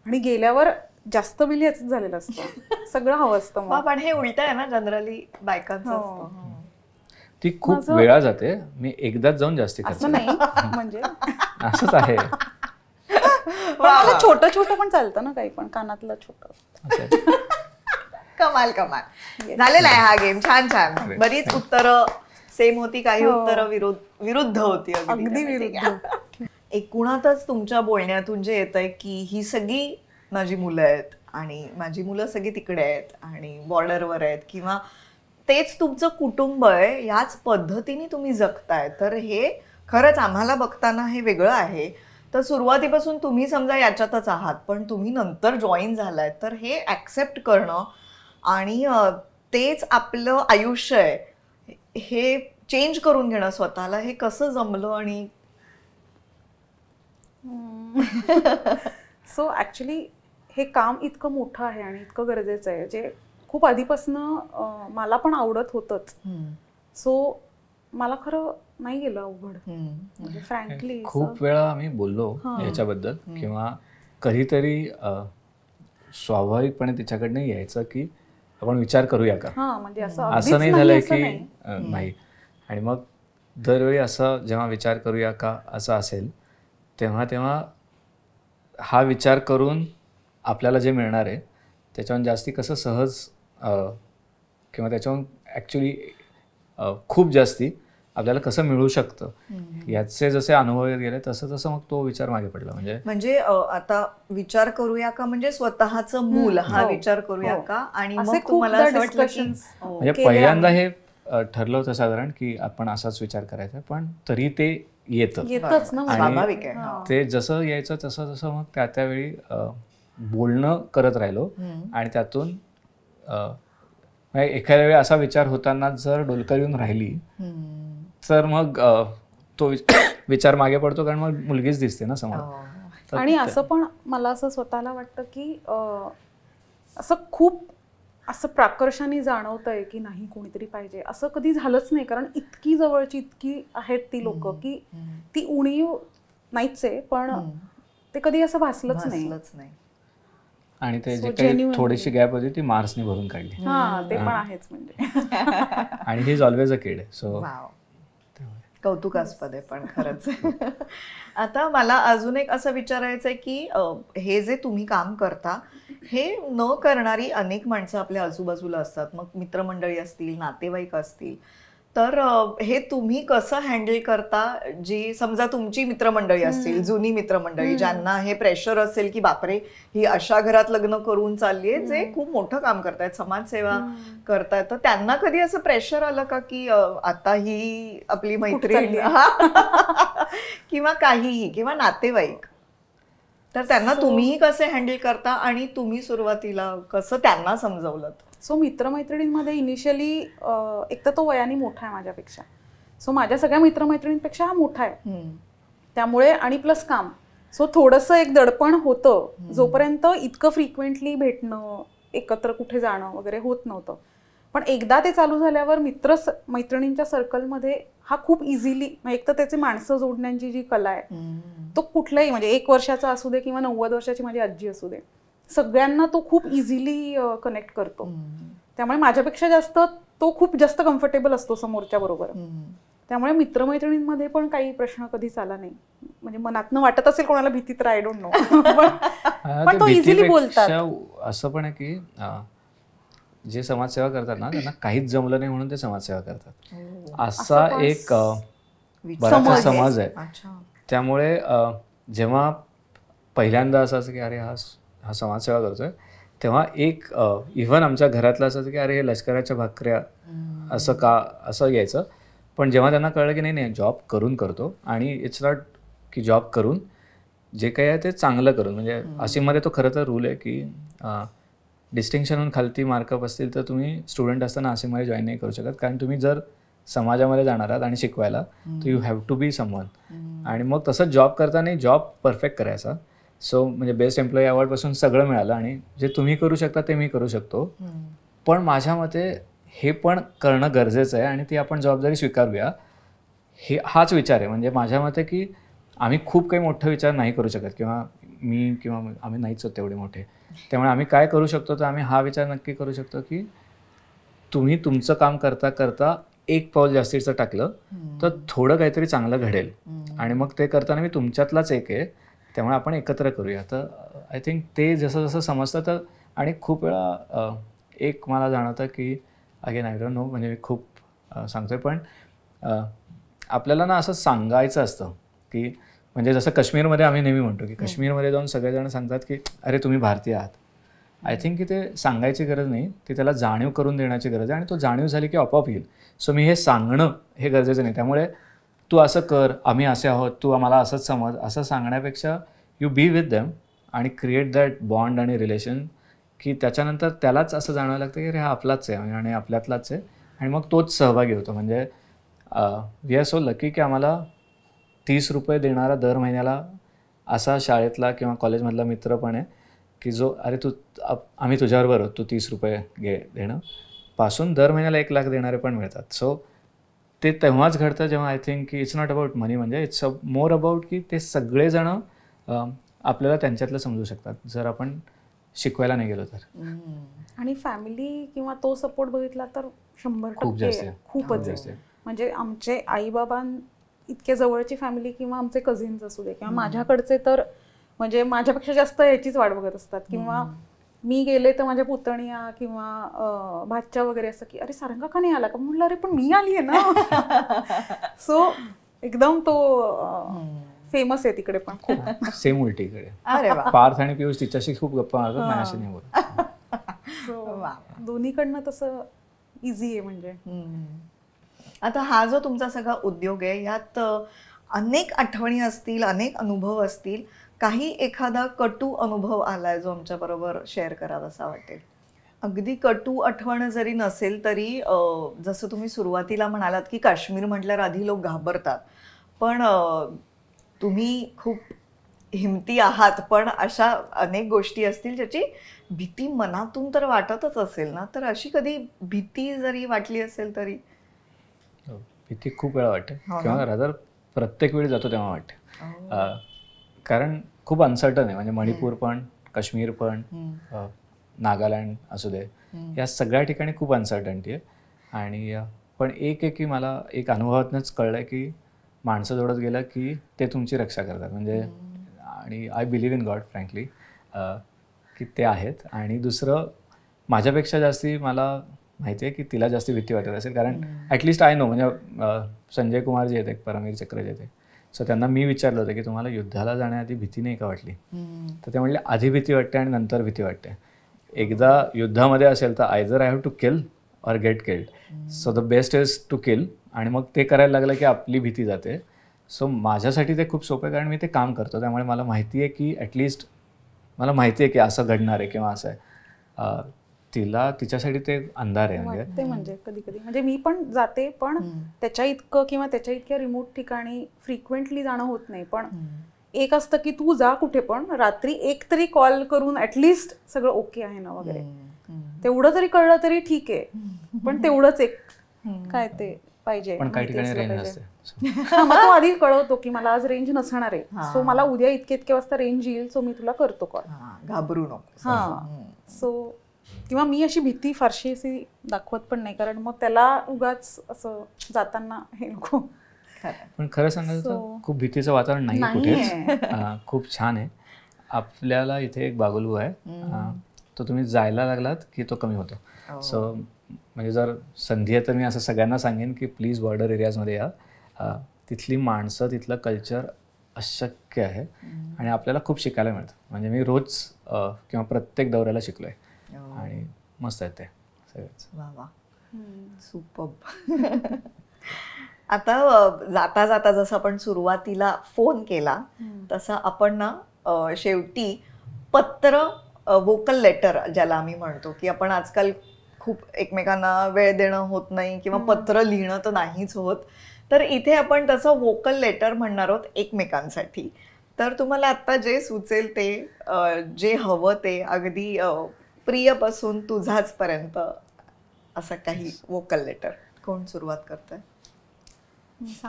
आणि गेल्यावर जास्त बिल याच झालेलं असतं. सगळं हवं असतं मग. पण हे उलट आहे ना, जनरली बायकांचं हो. असतं. ती खूप वेळा जाते, मी एकदाच जाऊन जास्ती खर्च असं नाही म्हणजे असंच आहे. पण मला छोटं छोटं पण चालतं ना, काही पण कानातलं छोटं. असं आहे. कमाल कमाल. झालेला आहे हा गेम. छान छान. Great. बरीच उत्तरं सेम होती, काही हो. उत्तरं विरुद्ध होती. अगदी विरुद्ध. एकूणातच तुमच्या बोलण्यातून जे येत आहे की ही सगळी माझी मुलं आहेत, आणि माझी मुलं सगळी तिकडे आहेत आणि बॉर्डरवर आहेत, किंवा तेच तुमचं कुटुंब आहे, याच पद्धतीने तुम्ही जगताय. तर हे खरंच आम्हाला बघताना हे वेगळं आहे. तर सुरुवातीपासून तुम्ही समजा याच्यातच आहात, पण तुम्ही नंतर जॉईन झालाय, तर हे ॲक्सेप्ट करणं आणि तेच आपलं आयुष्य आहे हे चेंज करून घेणं स्वतःला, हे कसं जमलं? आणि सो ॲक्च्युली हे काम इतकं मोठं आहे आणि इतकं गरजेचं आहे, जे खूप आधीपासनं मला पण आवडत होतंच. सो मला खरं नाही गेलं अवघड, म्हणजे फ्रँकली. खूप वेळा आम्ही बोललो याच्याबद्दल, किंवा कधीतरी स्वाभाविकपणे तिच्याकडनं यायचं की आपण विचार करूया का. म्हणजे असं नाही झालंय की नाही, आणि मग दरवेळी असं जेव्हा विचार करूया का असं असेल तेव्हा हा विचार करून आपल्याला जे मिळणार आहे त्याच्याहून जास्ती कसं सहज किंवा त्याच्याहून ॲक्च्युली खूप जास्ती आपल्याला कसं मिळू शकतं याचे जसे अनुभव येत गेले तसं मग तो विचार मागे पडला. म्हणजे आता विचार करूया का म्हणजे स्वतःचं मूल हा विचार करूया का आणि मग तुम्हाला असं वाटलं की म्हणजे पहिल्यांदा हे ठरलं होतं साधारण की आपण असाच विचार करायचा पण तरी ते येतच ना. स्वाभाविक आहे. ते जसं यायचं तसं मग त्यावेळी बोलणं करत राहिलो आणि त्यातून एखाद्या वेळी असा विचार होताना जर डोलकर येऊन राहिली तर मग तो विचार मागे पडतो कारण मग मुलगीच दिसते ना समोर. आणि असं पण मला असं स्वतःला वाटतं की असं खूप असं प्राकर्षाने जाणवतंय की नाही कोणीतरी पाहिजे असं कधी झालंच नाही. कारण इतकी जवळची इतकी आहेत ती लोक की ती उणीव नाहीच आहे पण ते कधी असं भासलंच नाही. आणि ते जे काही थोडीशी गॅप होती ती मार्सने भरून काढली. ते पण आहेच म्हणजे. आणि he is always a kid. So कौतुकास्पद आहे पण खरंच. आता मला अजून एक असं विचारायचं आहे की हे जे तुम्ही काम करता हे न करणारी अनेक माणसं आपल्या आजूबाजूला असतात, मग मित्रमंडळी असतील, नातेवाईक असतील, तर हे तुम्ही कसं हँडल करता? जी समजा तुमची मित्रमंडळी असतील, जुनी मित्रमंडळी, ज्यांना हे प्रेशर असेल की बापरे ही अशा घरात लग्न करून चाललीये जे खूप मोठं काम करतायत, समाजसेवा करतायत, तर त्यांना कधी असं प्रेशर आलं का की आता ही आपली मैत्रीण किंवा काहीही, किंवा नातेवाईक, तर त्यांना तुम्हीही कसे हँडल करता आणि तुम्ही सुरुवातीला कसं त्यांना समजवलं? सो मित्रमैत्रिणींमध्ये इनिशियली एक तर तो वयाने मोठा आहे माझ्यापेक्षा, सो माझ्या सगळ्या मित्रमैत्रिणींपेक्षा हा मोठा आहे, त्यामुळे आणि प्लस काम, सो थोडंसं एक दडपण होतं जोपर्यंत इतकं फ्रिक्वेंटली भेटणं, एकत्र कुठे जाणं वगैरे होत नव्हतं. पण एकदा ते चालू झाल्यावर मैत्रिणींच्या सर्कलमध्ये हा खूप इझिली, एक तर त्याची माणसं जोडण्याची जी कला आहे तो कुठल्याही, म्हणजे 1 वर्षाचा असू दे किंवा 90 वर्षाची माझी आजी असू दे, सगळ्यांना तो खूप इझिली कनेक्ट करतो. त्यामुळे माझ्यापेक्षा जास्त तो खूप जास्त कम्फर्टेबल असतो समोरच्या बरोबर. त्यामुळे मित्रमैत्रिणींमध्ये पण काही प्रश्न कधीच आला नाही. म्हणजे मनातनं वाटत असेल कोणाला भीती तर आय डोंट नो, पण तो इझिली बोलतात. असं पण आहे की जे समाजसेवा करतात ना त्यांना काहीच जमलं नाही म्हणून ते समाजसेवा करतात, असा एक बराचसा समज आहे. त्यामुळे जेव्हा पहिल्यांदा असं की अरे हा समाजसेवा करतोय, तेव्हा एक इव्हन आमच्या घरातलं असं की अरे हे लष्कराच्या भाकऱ्या असं यायचं. पण जेव्हा त्यांना कळलं की नाही जॉब करून करतो, आणि इट्स नॉट की जॉब करून जे काही आहे ते चांगलं करून, म्हणजे अशीमध्ये तो खरं तर रूल आहे की डिस्टिंक्शनहून खालती मार्कअप असतील तर तुम्ही स्टुडंट असताना असेमध्ये जॉईन नाही करू शकत, कारण तुम्ही जर समाजामध्ये जाणार आहात आणि शिकवायला तर you have to be someone. आणि मग तसं जॉब करताना जॉब परफेक्ट करायचा. सो म्हणजे बेस्ट एम्प्लॉई अवॉर्डपासून सगळं मिळालं, आणि जे तुम्ही करू शकता ते मी करू शकतो, पण माझ्या मते हे पण करणं गरजेचं आहे आणि ती आपण जबाबदारी स्वीकारूया, हाच विचार आहे. म्हणजे माझ्या मते की आम्ही खूप काही मोठं विचार नाही करू शकत, किंवा आम्ही नाहीच होत तेवढे मोठे. त्यामुळे आम्ही काय करू शकतो तर आम्ही हा विचार नक्की करू शकतो की तुम्ही तुमचं काम करता करता 1 पाऊल जास्तीचं टाकलं तर थोडं काहीतरी चांगलं घडेल, आणि मग ते करताना मी तुमच्यातलाच एक आहे, त्यामुळे आपण एकत्र करूया. तर आय थिंक ते जसं जसं समजतं तर, आणि खूप वेळा एक मला जाणवतं की अगेन आय डोंट नो, म्हणजे मी खूप सांगतोय पण आपल्याला ना असं सांगायचं असतं की, म्हणजे जसं काश्मीरमध्ये आम्ही नेहमी म्हणतो की काश्मीरमध्ये जाऊन सगळेजण सांगतात की अरे तुम्ही भारतीय आहात. आय थिंक की ते सांगायची गरज नाही, ती त्याला जाणीव करून देण्याची गरज आहे, आणि तो जाणीव झाली की आपोआप येईल. सो मी हे सांगणं हे गरजेचं नाही. त्यामुळे तू असं कर, आम्ही असे आहोत, तू आम्हाला असंच समज, असं सांगण्यापेक्षा यू बी विथ देम आणि क्रिएट दॅट बॉन्ड आणि रिलेशन, की त्याच्यानंतर त्यालाच असं जाणवायला लागतं की अरे हा आपलाच आहे आणि आपल्यातलाच आहे, आणि मग तोच सहभागी होतो. म्हणजे वी आर सो लकी की आम्हाला 30 रुपये देणारा दर महिन्याला असा शाळेतला किंवा कॉलेजमधला मित्र पण आहे की जो अरे आम्ही तुझ्याबरोबर आहोत, तू 30 रुपये देणं पासून दर महिन्याला 1 लाख देणारे पण मिळतात. सो ते तेव्हाच घडतं जेव्हा आय थिंक की इट्स नॉट अबाउट मनी, म्हणजे इट्स मोर अबाउट की ते सगळेजणं आपल्याला त्यांच्यातलं समजू शकतात जर आपण शिकवायला नाही गेलो तर. आणि फॅमिली किंवा तो सपोर्ट बघितला तर 100% खूप जास्त खूपच जास्त. म्हणजे आमचे आई बाबा इतके जवळची फॅमिली किंवा आमचे कझिन्स असू दे किंवा माझ्याकडचे तर म्हणजे माझ्यापेक्षा जास्त याचीच वाट बघत असतात. किंवा मी गेले तर माझ्या पुतण्या किंवा भाच्या वगैरे असं की अरे सारंगा का नाही आला का, म्हणलं अरे पण मी आली आहे ना. सो एकदम तो फेमस आहे तिकडे पण खूप. सेम उलटीकडे. अरे वा. पार्थ आणि पियुष तिच्याशी खूप गप्पा मारतात, माझ्याशी नाही बोलत. सो दोन्हीकडनं तसं इझी आहे. म्हणजे आता हा जो तुमचा सगळा उद्योग आहे यात अनेक आठवणी असतील, अनेक अनुभव असतील. काही एखादा कटू अनुभव आलाय जो आमच्या बरोबर शेअर करावा असा वाटेल? अगदी कटू आठवण जरी नसेल तरी जसं तुम्ही सुरुवातीला म्हणालात की काश्मीर म्हटल्यावर आधी लोक घाबरतात, पण तुम्ही खूप हिमती आहात, पण अशा अनेक गोष्टी असतील ज्याची भीती मनातून तर वाटतच असेल ना. तर अशी कधी भीती जरी वाटली असेल तरी? भीती खूप वेळा वाटते किंवा रादर प्रत्येक वेळी जातो तेव्हा वाटते. कारण खूप अनसर्टन आहे. म्हणजे मणिपूर पण, काश्मीर पण, नागालँड असू दे, या सगळ्या ठिकाणी खूप अनसर्टनिटी आहे. आणि पण की मला एक अनुभवातूनच कळलं की माणसं जोडत गेलं की ते तुमची रक्षा करतात. म्हणजे आणि I believe in God frankly की ते आहेत. आणि दुसरं, माझ्यापेक्षा जास्ती मला माहिती आहे की तिला जास्ती भीती वाटत असेल. कारण ॲटलिस्ट आय नो, म्हणजे संजय कुमार जे आहेत, एक परमवीर चक्र जे आहेत, सो त्यांना मी विचारलं होतं की तुम्हाला युद्धाला जाण्याआधी भीती नाही का वाटली? तर ते म्हणले आधी भीती वाटते आणि नंतर भीती वाटते. एकदा युद्धामध्ये असेल तर either I have to kill or get killed. So the best is to kill. आणि मग ते करायला लागलं की आपली भीती जाते. सो माझ्यासाठी ते खूप सोपं आहे, कारण मी ते काम करतो. त्यामुळे मला माहिती आहे की ॲटलिस्ट मला माहिती आहे की असं घडणार आहे किंवा असं आहे. तिला तिच्यासाठी ते अंधार आहे. म्हणजे कधी कधी म्हणजे मी पण जाते, पण त्याच्या इतकं किंवा त्याच्या इतक्या रिमोट ठिकाणी फ्रिक्वेंटली जाणं होत नाही. पण एक असतं की तू जा कुठे पण रात्री एक तरी कॉल करून ऍटलिस्ट सगळं ओके आहे ना वगैरे, तेवढं तरी कळलं तरी ठीक आहे. पण तेवढंच एक काय ते पाहिजे. पण काही ठिकाणी रेंज नसते. मग तो आधी कळवतो की मला आज रेंज नसणार आहे, सो मला उद्या इतके वाजता रेंज येईल, सो मी तुला करतो कॉल, घाबरू नको. सो किंवा मी अशी भीती फारशी अशी दाखवत पण नाही, कारण मग त्याला उगाच असं जाताना हे नको. पण खरं सांगायचं तर खूप भीतीचं वातावरण नाही कुठेच. खूप छान आहे. आपल्याला इथे एक बागुलबू आहे, तो तुम्ही जायला लागलात की तो कमी होतो. सो म्हणजे जर संधी आहे तर मी असं सगळ्यांना सांगेन की प्लीज बॉर्डर एरियाजमध्ये या. तिथली माणसं, तिथलं कल्चर अशक्य आहे आणि आपल्याला खूप शिकायला मिळतं. म्हणजे मी रोज किंवा प्रत्येक दौऱ्याला शिकलो आहे आणि मस्त आहे ते सगळंच. वा वा, सुपर्ब. आता जाता जाता जसं आपण सुरुवातीला फोन केला तसं आपण ना शेवटी पत्र, वोकल लेटर ज्याला आम्ही म्हणतो, की आपण आजकाल खूप एकमेकांना वेळ देणं होत नाही किंवा पत्र लिहिणं तर नाहीच होत, तर इथे आपण तसं वोकल लेटर म्हणणार आहोत एकमेकांसाठी. तर तुम्हाला आत्ता जे सुचेल ते, जे हवं ते, अगदी प्रियपासून तुझाच पर्यंत असं काही वोकल लेटर. कोण सुरुवात करतंय?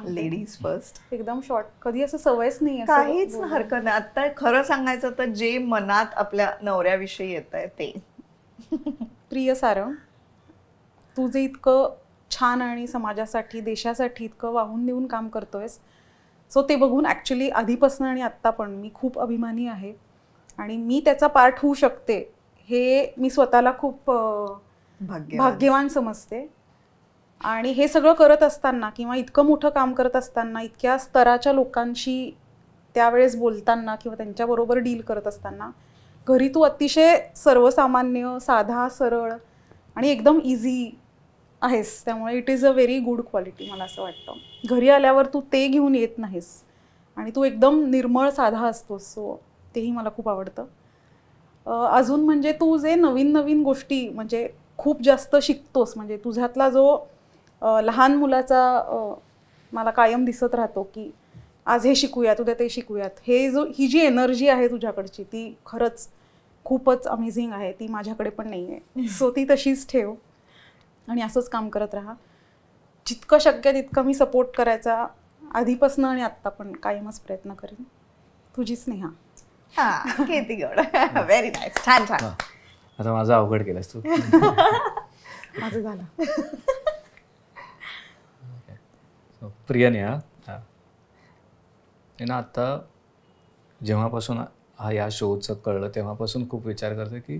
Ladies first. एकदम शॉर्ट. कधी असं सवयच नाही. काहीच हरकत नाही. आता खरं सांगायचं तर जे मनात आपल्या नवऱ्याविषयी येत आहे ते. प्रिय सारंग, तू जे इतकं छान आणि समाजासाठी, देशासाठी इतकं वाहून देऊन काम करतोयस, सो ते बघून ॲक्च्युली आधीपासून आणि आत्ता पण मी खूप अभिमानी आहे. आणि मी त्याचा पार्ट होऊ शकते हे मी स्वतःला खूप भाग्यवान समजते. आणि हे सगळं करत असताना किंवा इतकं मोठं काम करत असताना, इतक्या स्तराच्या लोकांशी त्यावेळेस बोलताना किंवा त्यांच्याबरोबर डील करत असताना, घरी तू अतिशय सर्वसामान्य, साधा, सरळ आणि एकदम इझी आहेस. त्यामुळे it is a very good quality. मला असं वाटतं घरी आल्यावर तू ते घेऊन येत नाहीस आणि तू एकदम निर्मळ, साधा असतोस. सो तेही मला खूप आवडतं. अजून म्हणजे तू जे नवीन नवीन गोष्टी म्हणजे खूप जास्त शिकतोस. म्हणजे तुझ्यातला जो लहान मुलाचा मला कायम दिसत राहतो की आज हे शिकूयात, उद्या ते शिकूयात. ही जी एनर्जी आहे तुझ्याकडची ती खरंच खूपच अमेझिंग आहे. ती माझ्याकडे पण नाही आहे. सो ती तशीच ठेव आणि असंच काम करत राहा. जितकं शक्य तितकं मी सपोर्ट करायचा आधीपासून आणि आत्ता पण कायमच प्रयत्न करेन. तुझी स्नेहा. किती गोड. Very nice. छान छान. आता माझं अवघड केलंस तू. माझं झालं. प्रिय नेहा, मी ना आता जेव्हापासून या शोचं कळलं तेव्हापासून खूप विचार करतो की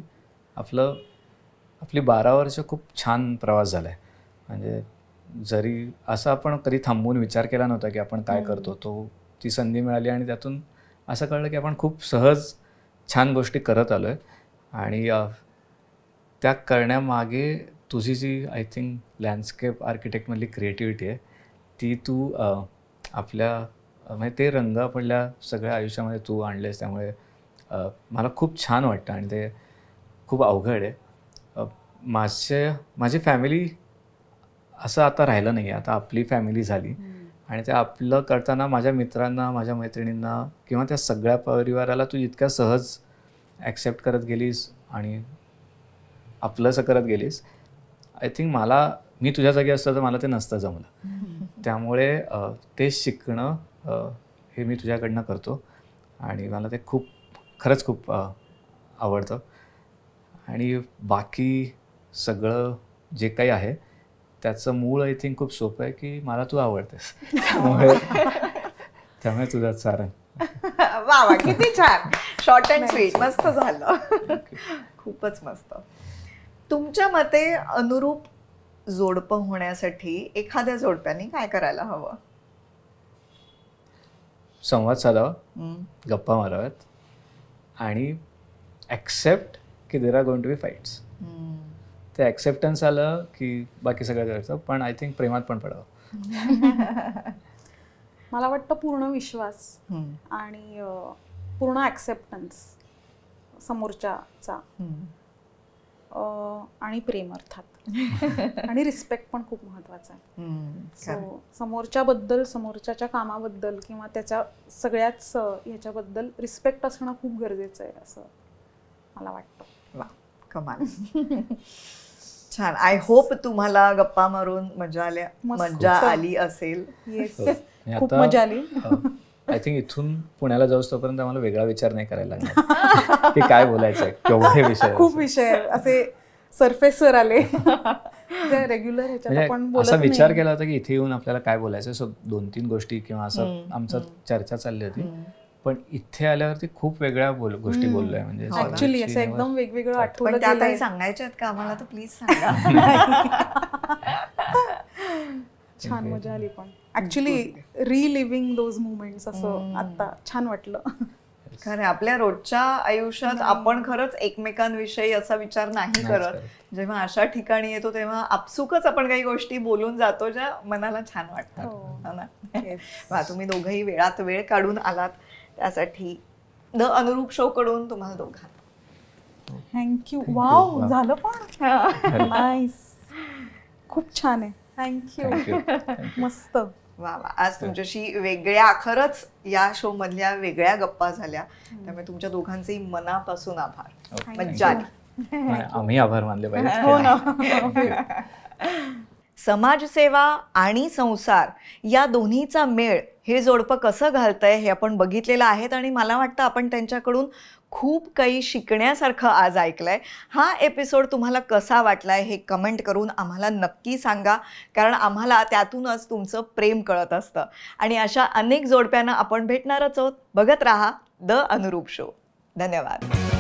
आपली 12 वर्ष खूप छान प्रवास झाला आहे. म्हणजे जरी असं आपण कधी थांबून विचार केला नव्हता की आपण काय करतो, ती संधी मिळाली आणि त्यातून असं कळलं की आपण खूप सहज छान गोष्टी करत आलो आहे. आणि त्या करण्यामागे तुझी जी आय थिंक लँडस्केप आर्किटेक्टमधली क्रिएटिव्हिटी आहे ती तू म्हणजे ते रंग आपल्या सगळ्या आयुष्यामध्ये तू आणलेस. त्यामुळे मला खूप छान वाटतं आणि ते खूप अवघड आहे. माझी फॅमिली असं आता राहिलं नाही आहे. आता आपली फॅमिली झाली आणि ते आपलं करताना माझ्या मित्रांना, माझ्या मैत्रिणींना किंवा त्या सगळ्या परिवाराला तू इतक्या सहज ॲक्सेप्ट करत गेलीस आणि आपलंसं करत गेलीस. आय थिंक मी तुझ्या जागी असतं तर मला ते नसतं जमलं. त्यामुळे ते शिकणं हे मी तुझ्याकडनं करतो आणि मला ते खरंच खूप आवडतं. आणि बाकी सगळं जे काही आहे त्याचं मूळ आय थिंक खूप सोपं आहे की मला तू आवडतेस. त्यामुळे तुझं सारण. वा वा, किती छान, शॉर्ट अँड स्वीट, मस्त झालं. खूपच मस्त. तुमच्या मते अनुरूप जोडपं होण्यासाठी एखाद्या जोडप्याने काय करायला हवं? संवाद साधावा, गप्पा माराव्यात आणि ॲक्सेप्ट की there are going to be fights. ते ॲक्सेप्टन्स आलं की बाकी सगळं करायचं. पण आय थिंक प्रेमात पण पडावं. मला वाटतं पूर्ण विश्वास आणि पूर्ण ॲक्सेप्टन्स समोरच्याचा आणि प्रेम अर्थात आणि रिस्पेक्ट पण खूप महत्वाचा आहे. सो समोरच्याबद्दल, समोरच्याच्या कामाबद्दल किंवा त्याच्या सगळ्याच ह्याच्याबद्दल रिस्पेक्ट असणं खूप गरजेचं आहे असं मला वाटतं. वा, कमाल. छान. आय होप तुम्हाला गप्पा मारून मजा आली असेल. येस, खूप मजा आली. आय थिंक इथून पुण्याला जाऊस तोपर्यंत आम्हाला वेगळा विचार नाही करायला लागणार की काय बोलायचं आहे, केवढे विषय. खूप विषय असे सरफेसवर आले. रेग्युलर ह्याच्यात आपण बोलत असा नाही. विचार केला होता की इथे येऊन आपल्याला काय बोलायचं. सो 2-3 गोष्टी किंवा असं आमचं चर्चा चालली होती. पण इथे आल्यावरती खूप वेगळ्या गोष्टी बोललोय. म्हणजे ऍक्च्युली असं एकदम वेगवेगळं आठवलं. त्या काही सांगायच्या आहेत का आम्हाला तर प्लीज सांगा. छान मजा आली. पण ऍक्च्युली रिलिव्हिंग दोज मोमेंट्स असं आता छान वाटलं. खरं आपल्या रोजच्या आयुष्यात आपण खरंच एकमेकांविषयी असा विचार नाही करत. जेव्हा अशा ठिकाणी येतो तेव्हा आपसुकच आपण काही गोष्टी बोलून जातो ज्या मनाला छान वाटतात. तुम्ही दोघंही वेळात वेळ काढून आलात त्यासाठी द अनुरूप शो कडून तुम्हाला दोघांना थँक्यू. वाव, झालं पण नाईस, खूप छान आहे. थँक्यू. मस्त. वा वा. आज तुमच्याशी खरंच या शो मधल्या वेगळ्या गप्पा झाल्या. त्यामुळे तुमच्या दोघांचेही मनापासून आभार. मज्जा आली. आम्ही आभार मानले पाहिजे. हो ना. समाजसेवा आणि संसार या दोन्हीचा मेळ हे जोडपं कसं घालतंय हे आपण बघितलेलं आहे आणि मला वाटतं आपण त्यांच्याकडून खूप काही शिकण्यासारखं आज ऐकलंय. हा एपिसोड तुम्हाला कसा वाटलाय हे कमेंट करून आम्हाला नक्की सांगा, कारण आम्हाला त्यातूनच तुमचं प्रेम कळत असतं. आणि अशा अनेक जोडप्यांना आपण भेटणारच आहोत. बघत राहा द अनुरूप शो. धन्यवाद.